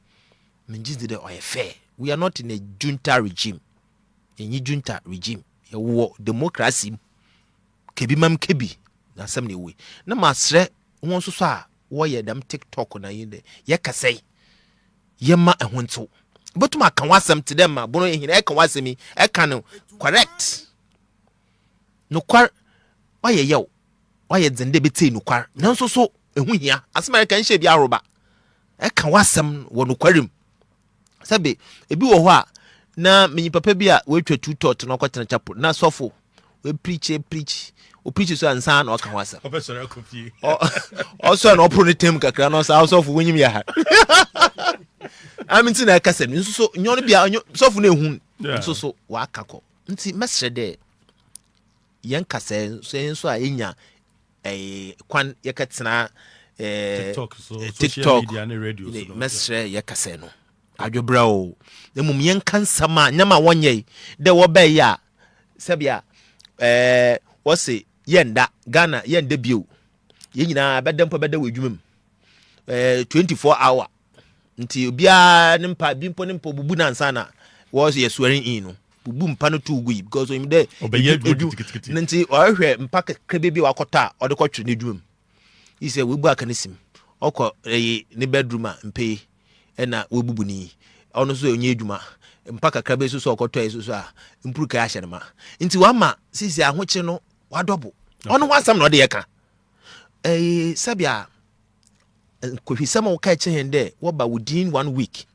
menjizi de oye fair. We are not in a junta regime. Enyi junta regime wo democracy kebi mam kebi na asem ne we na masre won so a wo ye dem TikTok na yinde ye kasai yema ehonto botuma kan wasem to dem ma bono ehina e kan wasemi e kan no correct no kwar oye yew oye dzende beti no kwar nanso so ehu hia asema kan hye bi aroba e kan wasem wo no kwarim sabe ebi wo ho a na menyi papa bi a we twa two tot no kwatena chapel na sofo we preach o preach so ansa na o kan wasem professor akopie also na opro ne tem kakra no sa sofo wonyim ya ha aminti na kasem nso so nyon bia sofo na ehun nso so wa akakọ nti mesre de yen kase so a enya kwan yekatena TikTok so TikTok social media and radio so mesre yekase no adwobra o emum yen kansama nyama wonye de wo be ya sabia wo se yenda Ghana yenda bio ye nyina bedempa beda wadwumam 24 hour nti obia ne mpa bimpo ne mpa bubu nansa na was ye swearing in no bubu mpa no to gui because him there nti ohwe mpa krebe bi wakota ode kwatwe ne dwumam he say webu akanesim okọ ne bedroom a mpe na webubu ni ono so onye adwuma mpaka krabe so okoto so a impuru ka ahye ma nti wama sisi ahoche no wadobo ono wasam no de yeka sabia kofi sama wo ka che hende wo ba within 1 week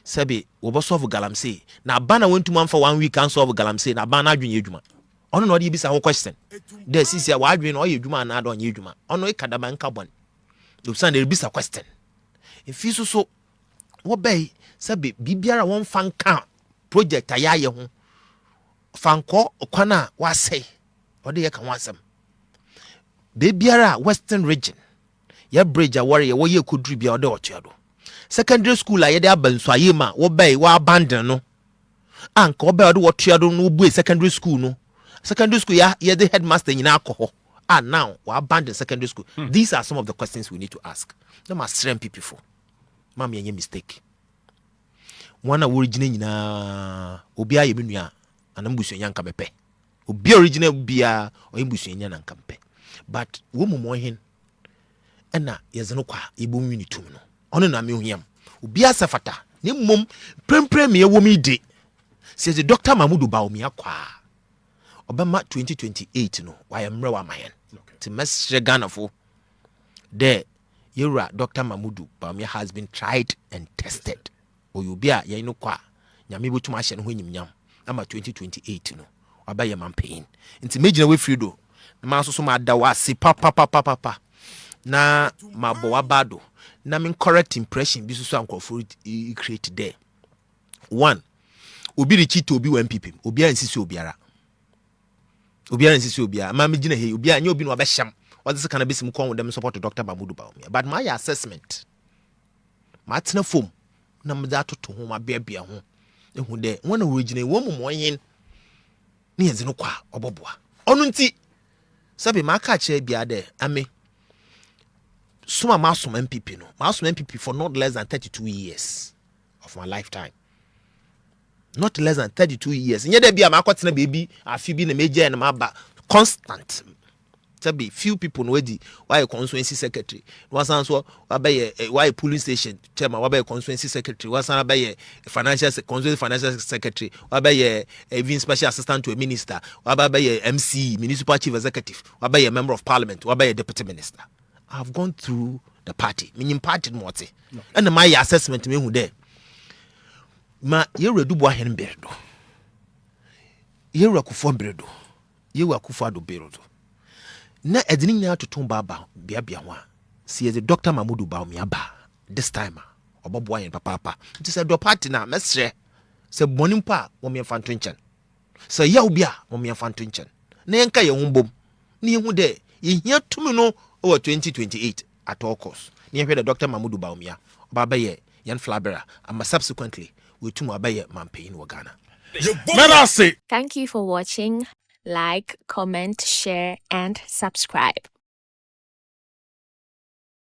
sabi wo bo solve galamsey na bana wontum amfa 1 week and solve galamsey na bana adwenye adwuma ono no de bisa ho question de sisi a wadwen no ye adwuma na adonye adwuma ono ikadaba nka bon do san de bisa question if you so wo bay sabi bibiara won fanka project ayaye ho fanko kwana wasai ode ye kan wasam bibiara western region ya bridge aware ye wo ye kodru bia ode otuado secondary school a ye de abanso ayema wo bay wa abandon no anka wo bay ode otuado no bu secondary school no secondary school ya ye the headmaster nyina akoho now we abandon secondary school. These are some of the questions we need to ask. Them are strength people for mama yenye mistake one original nyina obi aye menua anambusu nyanka bepe obi original bia oyimbusu nyana nka bepe but wo mu mohen na yezeno kwa ibonwi ni tum no ono na mehuiam obi asafata ne mom premprem ye wo mi de says the Dr. Mamudu Bawumia kwa obama 2028 no why mre wa mayen to mesre Ghana for there Yura Dr. Mamudu Bawumia has been tried and tested. Oyubia ye no kwa nyame botuma hye no ho nyimnyam ama 2028 no wabaye campaign nti megina we free do na ma so ma da wa se papa na mabo wabado na me correct impression bi so ankofo create there. One, obi richito obi 1 pp obi ansisi obiara ma me gina he obi anya obi no abeham what is kana besim kon dem support Dr. Mamudu Bawumia but my assessment ma tena fom na me da toto ho ma bia ho ehu de wona origine wo mu yen ne yeze no kwa oboboa onu nti sabe ma ka che bia de ame suma ma suma MPP no ma suma MPP for not less than 32 years of my lifetime. Not less than 32 years. Nye de bia ma kwatena baby afi bi na meje na ma ba constant. Sabi few people no wedi why constituency secretary. Wasan so why police station chairman why constituency secretary. Wasan why constituency financial secretary. Why even special assistant to a minister. Why MC municipal chief executive. Why a member of parliament. Why a deputy minister. I've gone through the party. Meaning party mote. And my assessment me who there. Ma yeredu bo ahen berdo yeru akufo berdo yewu akufo ado berdo na edini nya toton baba bia ho a see the Dr. Mamudu Bawumia ba this time obobo ahen papa nti se do party na mesre se boni mpa wo me fanto nchen se ya obi a wo me fanto nchen na yenka ye humbom na yehu de yehia tumi no over 2028 at all cost na yehwe the Dr. Mamudu Bawumia baba ye yan flabera and subsequently we to abaye campaign in Ghana. Mercy. Thank you for watching. Like, comment, share, and subscribe.